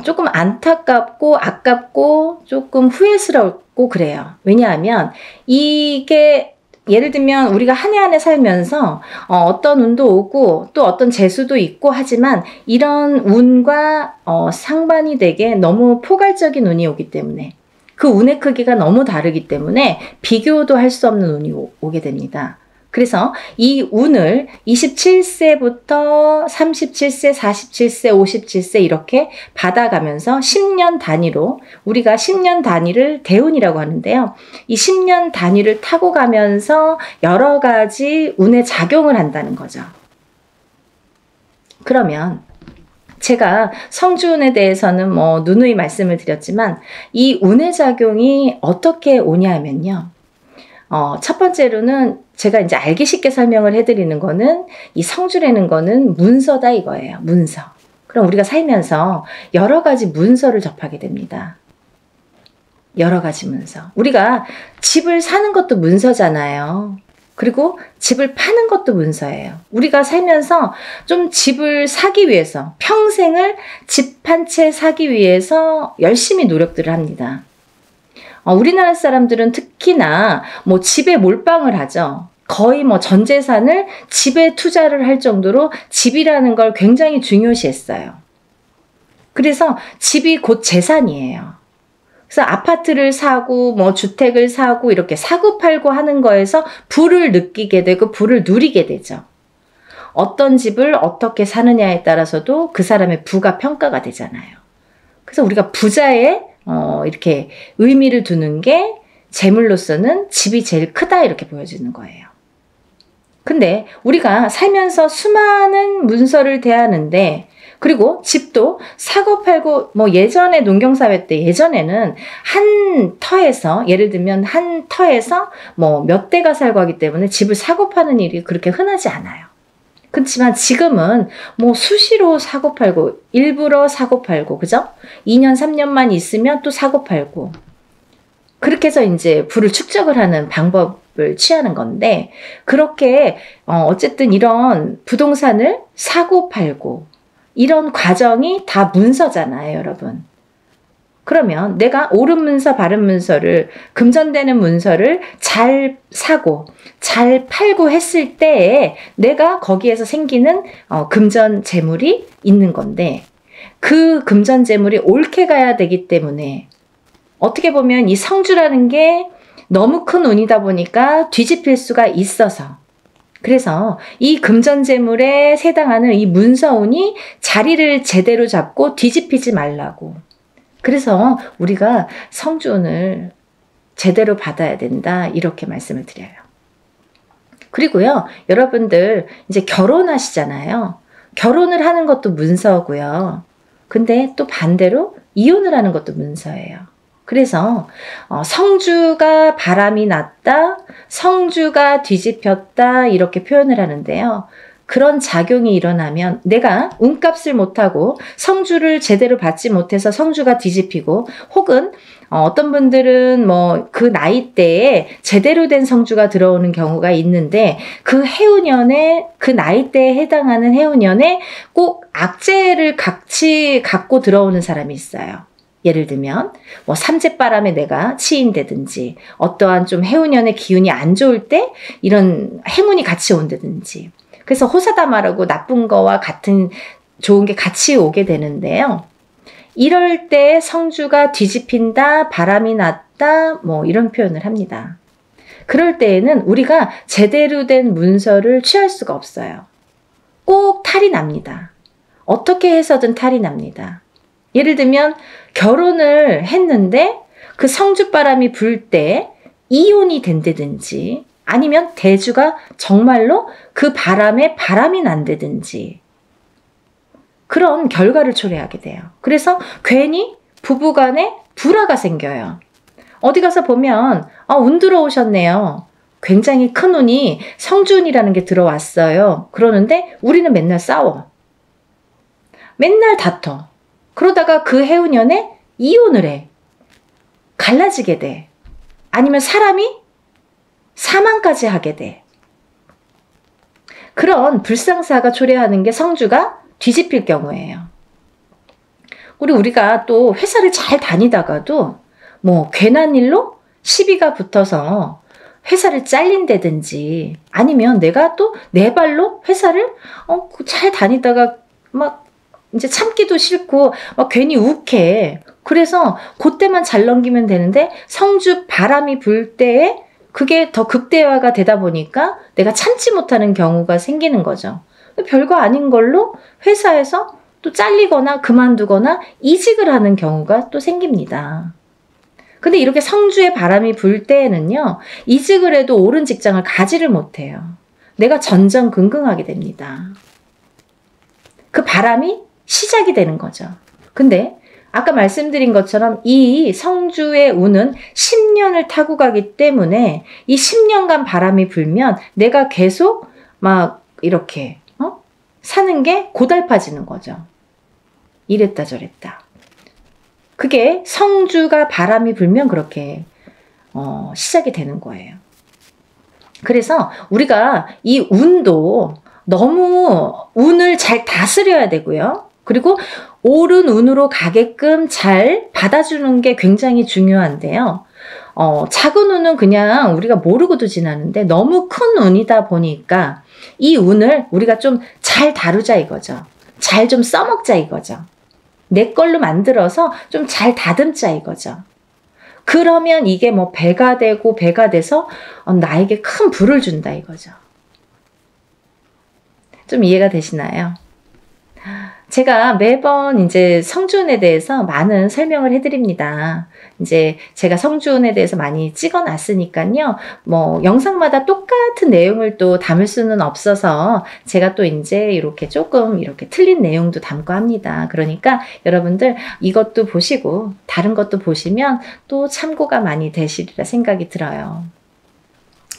조금 안타깝고 아깝고 조금 후회스럽고 그래요. 왜냐하면 이게 예를 들면 우리가 한 해 한 해 살면서 어떤 운도 오고 또 어떤 재수도 있고 하지만 이런 운과 상반이 되게 너무 포괄적인 운이 오기 때문에 그 운의 크기가 너무 다르기 때문에 비교도 할 수 없는 운이 오게 됩니다. 그래서 이 운을 27세부터 37세, 47세, 57세 이렇게 받아가면서 10년 단위로 우리가 10년 단위를 대운이라고 하는데요. 이 10년 단위를 타고 가면서 여러 가지 운에 작용을 한다는 거죠. 그러면 제가 성주운에 대해서는 뭐 누누이 말씀을 드렸지만 이 운의 작용이 어떻게 오냐면요. 첫 번째로는 제가 이제 알기 쉽게 설명을 해드리는 거는 이 성주라는 거는 문서다 이거예요. 문서. 그럼 우리가 살면서 여러 가지 문서를 접하게 됩니다. 여러 가지 문서. 우리가 집을 사는 것도 문서잖아요. 그리고 집을 파는 것도 문서예요. 우리가 살면서 좀 집을 사기 위해서 평생을 집 한 채 사기 위해서 열심히 노력들을 합니다. 우리나라 사람들은 특히나 뭐 집에 몰빵을 하죠. 거의 뭐 전 재산을 집에 투자를 할 정도로 집이라는 걸 굉장히 중요시했어요. 그래서 집이 곧 재산이에요. 그래서 아파트를 사고 뭐 주택을 사고 이렇게 사고 팔고 하는 거에서 부를 느끼게 되고 부를 누리게 되죠. 어떤 집을 어떻게 사느냐에 따라서도 그 사람의 부가 평가가 되잖아요. 그래서 우리가 부자에 이렇게 의미를 두는 게 재물로서는 집이 제일 크다 이렇게 보여지는 거예요. 근데 우리가 살면서 수많은 문서를 대하는데, 그리고 집도 사고 팔고, 뭐 예전에 농경사회 때 예전에는 한 터에서, 예를 들면 한 터에서 뭐 몇 대가 살고 하기 때문에 집을 사고 파는 일이 그렇게 흔하지 않아요. 그렇지만 지금은 뭐 수시로 사고 팔고, 일부러 사고 팔고, 그죠? 2년, 3년만 있으면 또 사고 팔고. 그렇게 해서 이제 부를 축적을 하는 방법을 취하는 건데, 그렇게 어쨌든 이런 부동산을 사고 팔고 이런 과정이 다 문서잖아요, 여러분. 그러면 내가 옳은 문서, 바른 문서를, 금전되는 문서를 잘 사고 잘 팔고 했을 때에 내가 거기에서 생기는 금전 재물이 있는 건데, 그 금전 재물이 옳게 가야 되기 때문에 어떻게 보면 이 성주라는 게 너무 큰 운이다 보니까 뒤집힐 수가 있어서, 그래서 이 금전재물에 해당하는 이 문서운이 자리를 제대로 잡고 뒤집히지 말라고. 그래서 우리가 성주운을 제대로 받아야 된다 이렇게 말씀을 드려요. 그리고요, 여러분들 이제 결혼하시잖아요. 결혼을 하는 것도 문서고요. 근데 또 반대로 이혼을 하는 것도 문서예요. 그래서 성주가 바람이 났다, 성주가 뒤집혔다 이렇게 표현을 하는데요. 그런 작용이 일어나면 내가 운값을 못하고 성주를 제대로 받지 못해서 성주가 뒤집히고, 혹은 어떤 분들은 뭐 그 나이대에 제대로 된 성주가 들어오는 경우가 있는데, 그 해운년에, 그 나이대에 해당하는 해운년에 꼭 악재를 같이 갖고 들어오는 사람이 있어요. 예를 들면 뭐 삼재바람에 내가 치인다든지, 어떠한 좀 해운년의 기운이 안 좋을 때 이런 행운이 같이 온다든지, 그래서 호사다마라고 나쁜 거와 같은 좋은 게 같이 오게 되는데요. 이럴 때 성주가 뒤집힌다, 바람이 났다, 뭐 이런 표현을 합니다. 그럴 때에는 우리가 제대로 된 문서를 취할 수가 없어요. 꼭 탈이 납니다. 어떻게 해서든 탈이 납니다. 예를 들면 결혼을 했는데 그 성주바람이 불 때 이혼이 된다든지, 아니면 대주가 정말로 그 바람에 바람이 난다든지, 그런 결과를 초래하게 돼요. 그래서 괜히 부부간에 불화가 생겨요. 어디 가서 보면 운 들어오셨네요. 굉장히 큰 운이 성주운이라는 게 들어왔어요. 그러는데 우리는 맨날 싸워. 맨날 다퉈. 그러다가 그 해운년에 이혼을 해. 갈라지게 돼. 아니면 사람이 사망까지 하게 돼. 그런 불상사가 초래하는 게 성주가 뒤집힐 경우예요. 우리가 또 회사를 잘 다니다가도 뭐 괜한 일로 시비가 붙어서 회사를 잘린다든지, 아니면 내가 또 내 발로 회사를 잘 다니다가 막 이제 참기도 싫고 막 괜히 욱해. 그래서 그때만 잘 넘기면 되는데 성주 바람이 불 때에 그게 더 극대화가 되다 보니까 내가 참지 못하는 경우가 생기는 거죠. 별거 아닌 걸로 회사에서 또 잘리거나 그만두거나 이직을 하는 경우가 또 생깁니다. 근데 이렇게 성주에 바람이 불 때에는요, 이직을 해도 옳은 직장을 가지를 못해요. 내가 전전긍긍하게 됩니다. 그 바람이 시작이 되는 거죠. 근데 아까 말씀드린 것처럼 이 성주의 운은 10년을 타고 가기 때문에 이 10년간 바람이 불면 내가 계속 막 이렇게 사는 게 고달파지는 거죠. 이랬다 저랬다. 그게 성주가 바람이 불면 그렇게 시작이 되는 거예요. 그래서 우리가 이 운도 너무 운을 잘 다스려야 되고요. 그리고 옳은 운으로 가게끔 잘 받아주는 게 굉장히 중요한데요. 작은 운은 그냥 우리가 모르고도 지나는데, 너무 큰 운이다 보니까 이 운을 우리가 좀 잘 다루자 이거죠. 잘 좀 써먹자 이거죠. 내 걸로 만들어서 좀 잘 다듬자 이거죠. 그러면 이게 뭐 배가 되고 배가 돼서 나에게 큰 부를 준다 이거죠. 좀 이해가 되시나요? 제가 매번 이제 성주운에 대해서 많은 설명을 해드립니다. 이제 제가 성주운에 대해서 많이 찍어 놨으니까요. 뭐 영상마다 똑같은 내용을 또 담을 수는 없어서 제가 또 이제 이렇게 조금 이렇게 틀린 내용도 담고 합니다. 그러니까 여러분들 이것도 보시고 다른 것도 보시면 또 참고가 많이 되시리라 생각이 들어요.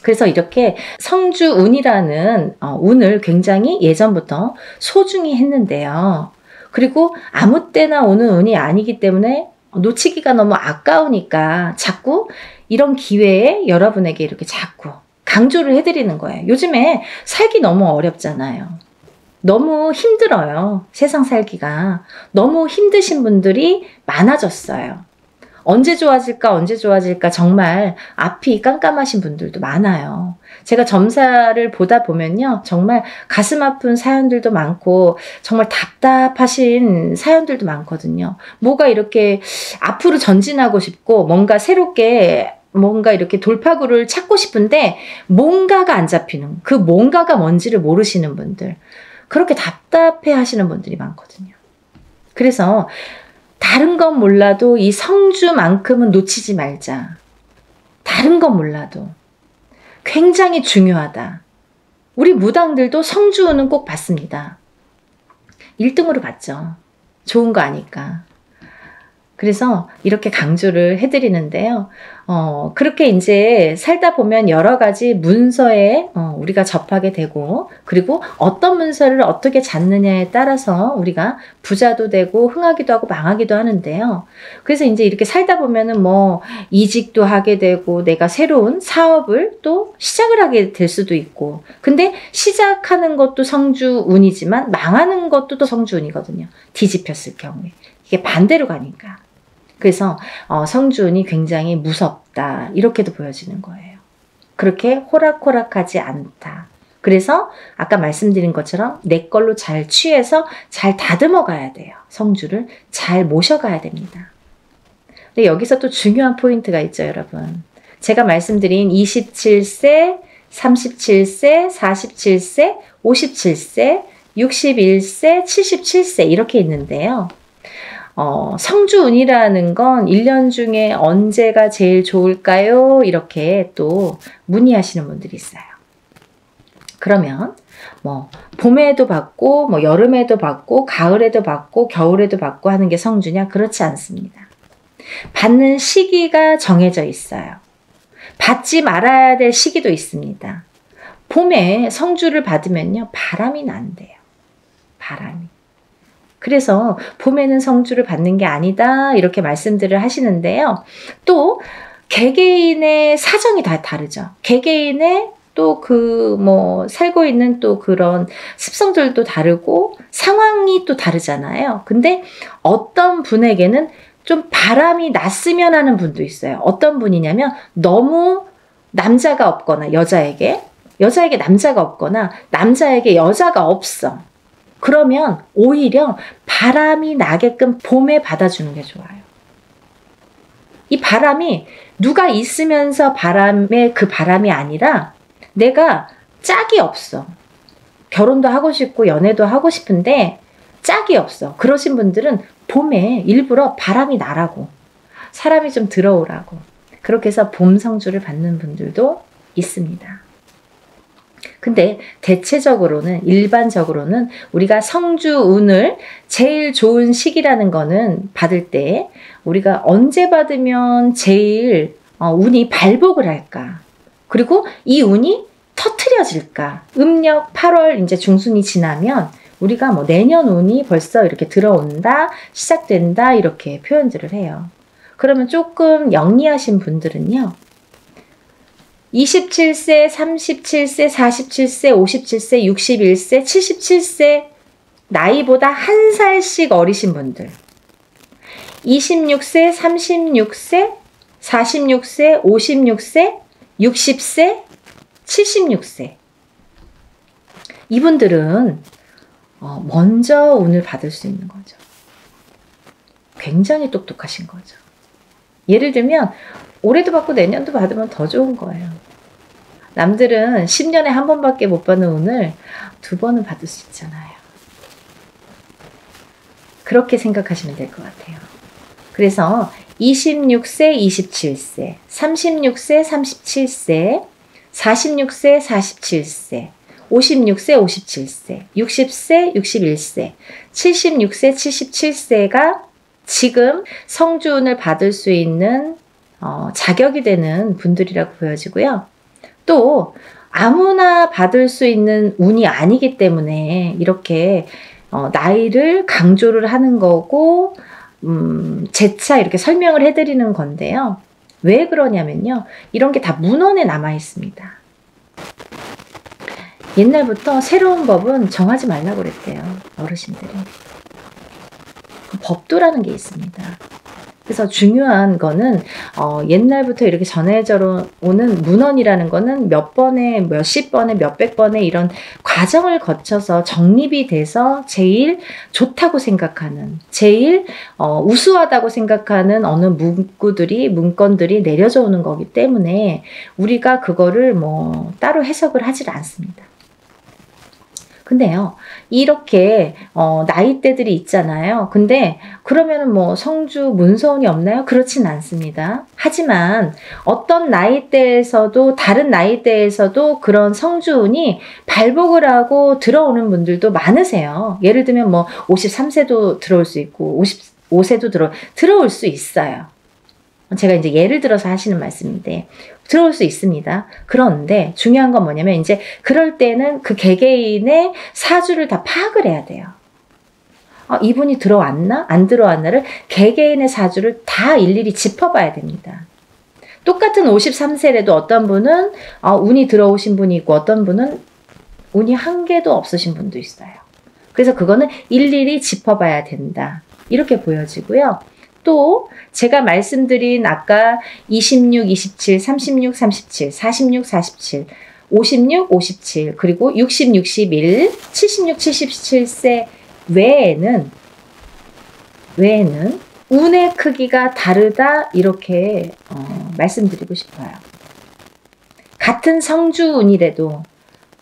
그래서 이렇게 성주운이라는 운을 굉장히 예전부터 소중히 했는데요. 그리고 아무 때나 오는 운이 아니기 때문에 놓치기가 너무 아까우니까 자꾸 이런 기회에 여러분에게 이렇게 자꾸 강조를 해드리는 거예요. 요즘에 살기 너무 어렵잖아요. 너무 힘들어요. 세상 살기가. 너무 힘드신 분들이 많아졌어요. 언제 좋아질까 언제 좋아질까 정말 앞이 깜깜하신 분들도 많아요. 제가 점사를 보다 보면요. 정말 가슴 아픈 사연들도 많고 정말 답답하신 사연들도 많거든요. 뭐가 이렇게 앞으로 전진하고 싶고 뭔가 새롭게 뭔가 이렇게 돌파구를 찾고 싶은데 뭔가가 안 잡히는 그 뭔가가 뭔지를 모르시는 분들 그렇게 답답해 하시는 분들이 많거든요. 그래서 다른 건 몰라도 이 성주만큼은 놓치지 말자. 다른 건 몰라도 굉장히 중요하다. 우리 무당들도 성주운은 꼭 받습니다. 1등으로 받죠. 좋은 거 아니까. 그래서 이렇게 강조를 해드리는데요. 그렇게 이제 살다 보면 여러 가지 문서에 우리가 접하게 되고 그리고 어떤 문서를 어떻게 잡느냐에 따라서 우리가 부자도 되고 흥하기도 하고 망하기도 하는데요. 그래서 이제 이렇게 살다 보면은 뭐 이직도 하게 되고 내가 새로운 사업을 또 시작을 하게 될 수도 있고 근데 시작하는 것도 성주운이지만 망하는 것도 또 성주운이거든요. 뒤집혔을 경우에. 이게 반대로 가니까. 그래서 성주운이 굉장히 무섭다 이렇게도 보여지는 거예요. 그렇게 호락호락하지 않다. 그래서 아까 말씀드린 것처럼 내 걸로 잘 취해서 잘 다듬어 가야 돼요. 성주를 잘 모셔가야 됩니다. 근데 여기서 또 중요한 포인트가 있죠, 여러분. 제가 말씀드린 27세, 37세, 47세, 57세, 61세, 77세 이렇게 있는데요. 성주운이라는 건 1년 중에 언제가 제일 좋을까요? 이렇게 또 문의하시는 분들이 있어요. 그러면 뭐 봄에도 받고 뭐 여름에도 받고 가을에도 받고 겨울에도 받고 하는 게 성주냐? 그렇지 않습니다. 받는 시기가 정해져 있어요. 받지 말아야 될 시기도 있습니다. 봄에 성주를 받으면요. 바람이 난대요. 바람이. 그래서 봄에는 성주를 받는 게 아니다 이렇게 말씀들을 하시는데요. 또 개개인의 사정이 다 다르죠. 개개인의 또 그 뭐 살고 있는 또 그런 습성들도 다르고 상황이 또 다르잖아요. 근데 어떤 분에게는 좀 바람이 났으면 하는 분도 있어요. 어떤 분이냐면 너무 남자가 없거나 여자에게 남자가 없거나 남자에게 여자가 없어. 그러면 오히려 바람이 나게끔 봄에 받아주는 게 좋아요. 이 바람이 누가 있으면서 바람의 그 바람이 아니라 내가 짝이 없어. 결혼도 하고 싶고 연애도 하고 싶은데 짝이 없어. 그러신 분들은 봄에 일부러 바람이 나라고 사람이 좀 들어오라고 그렇게 해서 봄 성주를 받는 분들도 있습니다. 근데 대체적으로는 일반적으로는 우리가 성주운을 제일 좋은 시기라는 거는 받을 때 우리가 언제 받으면 제일 운이 발복을 할까? 그리고 이 운이 터트려질까? 음력 8월 이제 중순이 지나면 우리가 뭐 내년 운이 벌써 이렇게 들어온다, 시작된다 이렇게 표현들을 해요. 그러면 조금 영리하신 분들은요. 27세, 37세, 47세, 57세, 61세, 77세 나이보다 한 살씩 어리신 분들 26세, 36세, 46세, 56세, 60세, 76세 이분들은 먼저 운을 받을 수 있는 거죠. 굉장히 똑똑하신 거죠. 예를 들면 올해도 받고 내년도 받으면 더 좋은 거예요. 남들은 10년에 한 번밖에 못 받는 운을 2번은 받을 수 있잖아요. 그렇게 생각하시면 될 것 같아요. 그래서 26세, 27세, 36세, 37세, 46세, 47세, 56세, 57세, 60세, 61세, 76세, 77세가 지금 성주운을 받을 수 있는 자격이 되는 분들이라고 보여지고요. 또 아무나 받을 수 있는 운이 아니기 때문에 이렇게 나이를 강조를 하는 거고 재차 이렇게 설명을 해드리는 건데요. 왜 그러냐면요. 이런 게 다 문헌에 남아 있습니다. 옛날부터 새로운 법은 정하지 말라고 그랬대요. 어르신들이. 법도라는 게 있습니다. 그래서 중요한 거는 옛날부터 이렇게 전해져 오는 문헌이라는 거는 몇 번에 몇십 번에 몇백 번에 이런 과정을 거쳐서 정립이 돼서 제일 좋다고 생각하는, 제일 우수하다고 생각하는 어느 문건들이 내려져 오는 거기 때문에 우리가 그거를 뭐 따로 해석을 하질 않습니다. 근데요, 이렇게 나이대들이 있잖아요. 근데 그러면은 뭐 성주 문서운이 없나요? 그렇진 않습니다. 하지만 어떤 나이대에서도 다른 나이대에서도 그런 성주운이 발복을 하고 들어오는 분들도 많으세요. 예를 들면 뭐 53세도 들어올 수 있고 55세도 들어올 수 있어요. 제가 이제 예를 들어서 하시는 말씀인데 들어올 수 있습니다. 그런데 중요한 건 뭐냐면 이제 그럴 때는 그 개개인의 사주를 다 파악을 해야 돼요. 이분이 들어왔나? 안 들어왔나를 개개인의 사주를 다 일일이 짚어봐야 됩니다. 똑같은 53세라도 어떤 분은 운이 들어오신 분이 있고 어떤 분은 운이 한 개도 없으신 분도 있어요. 그래서 그거는 일일이 짚어봐야 된다. 이렇게 보여지고요. 또 제가 말씀드린 아까 26, 27, 36, 37, 46, 47, 56, 57 그리고 60, 61, 76, 77세 외에는 운의 크기가 다르다 이렇게 말씀드리고 싶어요. 같은 성주운이라도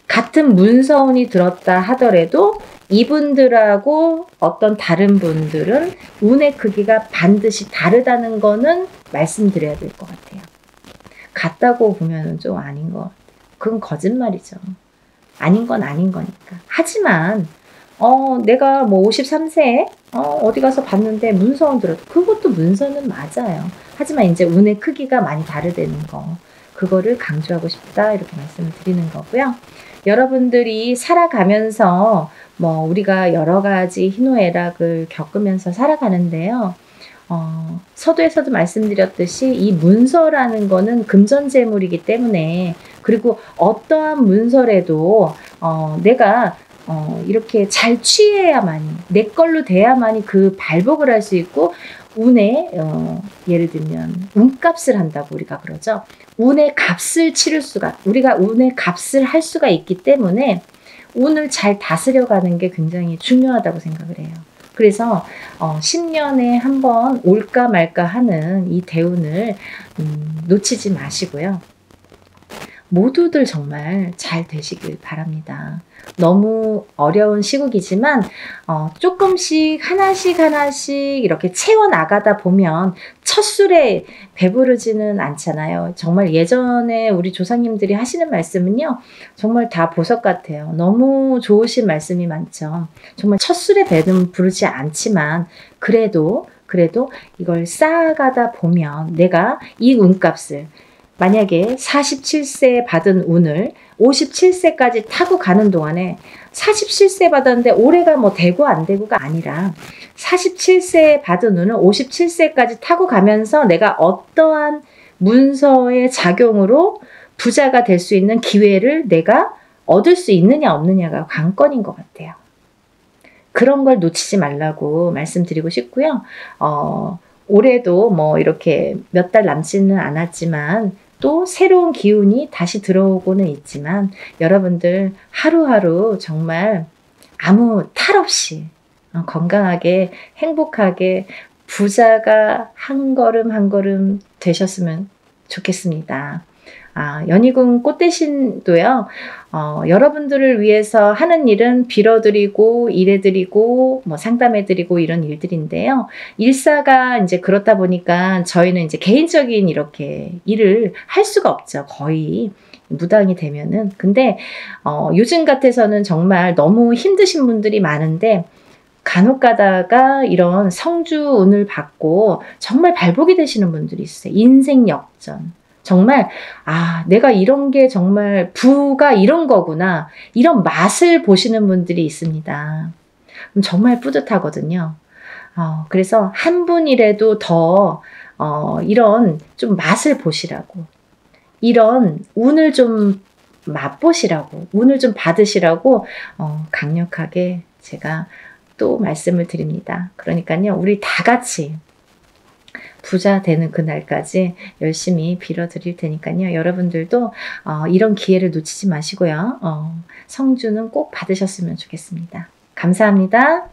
같은 문서운이 들었다 하더라도 이분들하고 어떤 다른 분들은 운의 크기가 반드시 다르다는 거는 말씀드려야 될 것 같아요. 같다고 보면 좀 아닌 것 같아요. 그건 거짓말이죠. 아닌 건 아닌 거니까. 하지만 내가 뭐 53세에 어디 가서 봤는데 문서운 들어도 그것도 문서는 맞아요. 하지만 이제 운의 크기가 많이 다르다는 거 그거를 강조하고 싶다 이렇게 말씀을 드리는 거고요. 여러분들이 살아가면서 뭐 우리가 여러 가지 희노애락을 겪으면서 살아가는데요. 서두에서도 말씀드렸듯이 이 문서라는 거는 금전재물이기 때문에 그리고 어떠한 문서라도 내가 이렇게 잘 취해야만이 내 걸로 돼야만이 그 발복을 할 수 있고 운에 예를 들면 운값을 한다고 우리가 그러죠. 운의 값을 치를 수가 우리가 운의 값을 할 수가 있기 때문에 운을 잘 다스려가는 게 굉장히 중요하다고 생각을 해요. 그래서 10년에 한 번 올까 말까 하는 이 대운을 놓치지 마시고요. 모두들 정말 잘 되시길 바랍니다. 너무 어려운 시국이지만 조금씩 하나씩 이렇게 채워나가다 보면 첫 술에 배부르지는 않잖아요. 정말 예전에 우리 조상님들이 하시는 말씀은요. 정말 다 보석 같아요. 너무 좋으신 말씀이 많죠. 정말 첫 술에 배는 부르지 않지만 그래도 이걸 쌓아가다 보면 내가 이 운값을 만약에 47세에 받은 운을 57세까지 타고 가는 동안에 47세 받았는데 올해가 뭐 되고 안 되고가 아니라 47세에 받은 운을 57세까지 타고 가면서 내가 어떠한 문서의 작용으로 부자가 될 수 있는 기회를 내가 얻을 수 있느냐 없느냐가 관건인 것 같아요. 그런 걸 놓치지 말라고 말씀드리고 싶고요. 올해도 뭐 이렇게 몇 달 남지는 않았지만 또 새로운 기운이 다시 들어오고는 있지만 여러분들 하루하루 정말 아무 탈 없이 건강하게 행복하게 부자가 한 걸음 한 걸음 되셨으면 좋겠습니다. 연희군 꽃대신도요. 여러분들을 위해서 하는 일은 빌어드리고 일해드리고 뭐 상담해드리고 이런 일들인데요. 일사가 이제 그렇다 보니까 저희는 이제 개인적인 이렇게 일을 할 수가 없죠. 거의 무당이 되면은. 근데 요즘 같아서는 정말 너무 힘드신 분들이 많은데 간혹 가다가 이런 성주운을 받고 정말 발복이 되시는 분들이 있어요. 인생 역전. 정말 내가 이런 게 정말 부가 이런 거구나. 이런 맛을 보시는 분들이 있습니다. 정말 뿌듯하거든요. 그래서 한 분이라도 더 이런 좀 맛을 보시라고, 이런 운을 좀 맛보시라고, 운을 좀 받으시라고 강력하게 제가 또 말씀을 드립니다. 그러니까요, 우리 다 같이 부자 되는 그날까지 열심히 빌어드릴 테니까요. 여러분들도 이런 기회를 놓치지 마시고요. 성주는 꼭 받으셨으면 좋겠습니다. 감사합니다.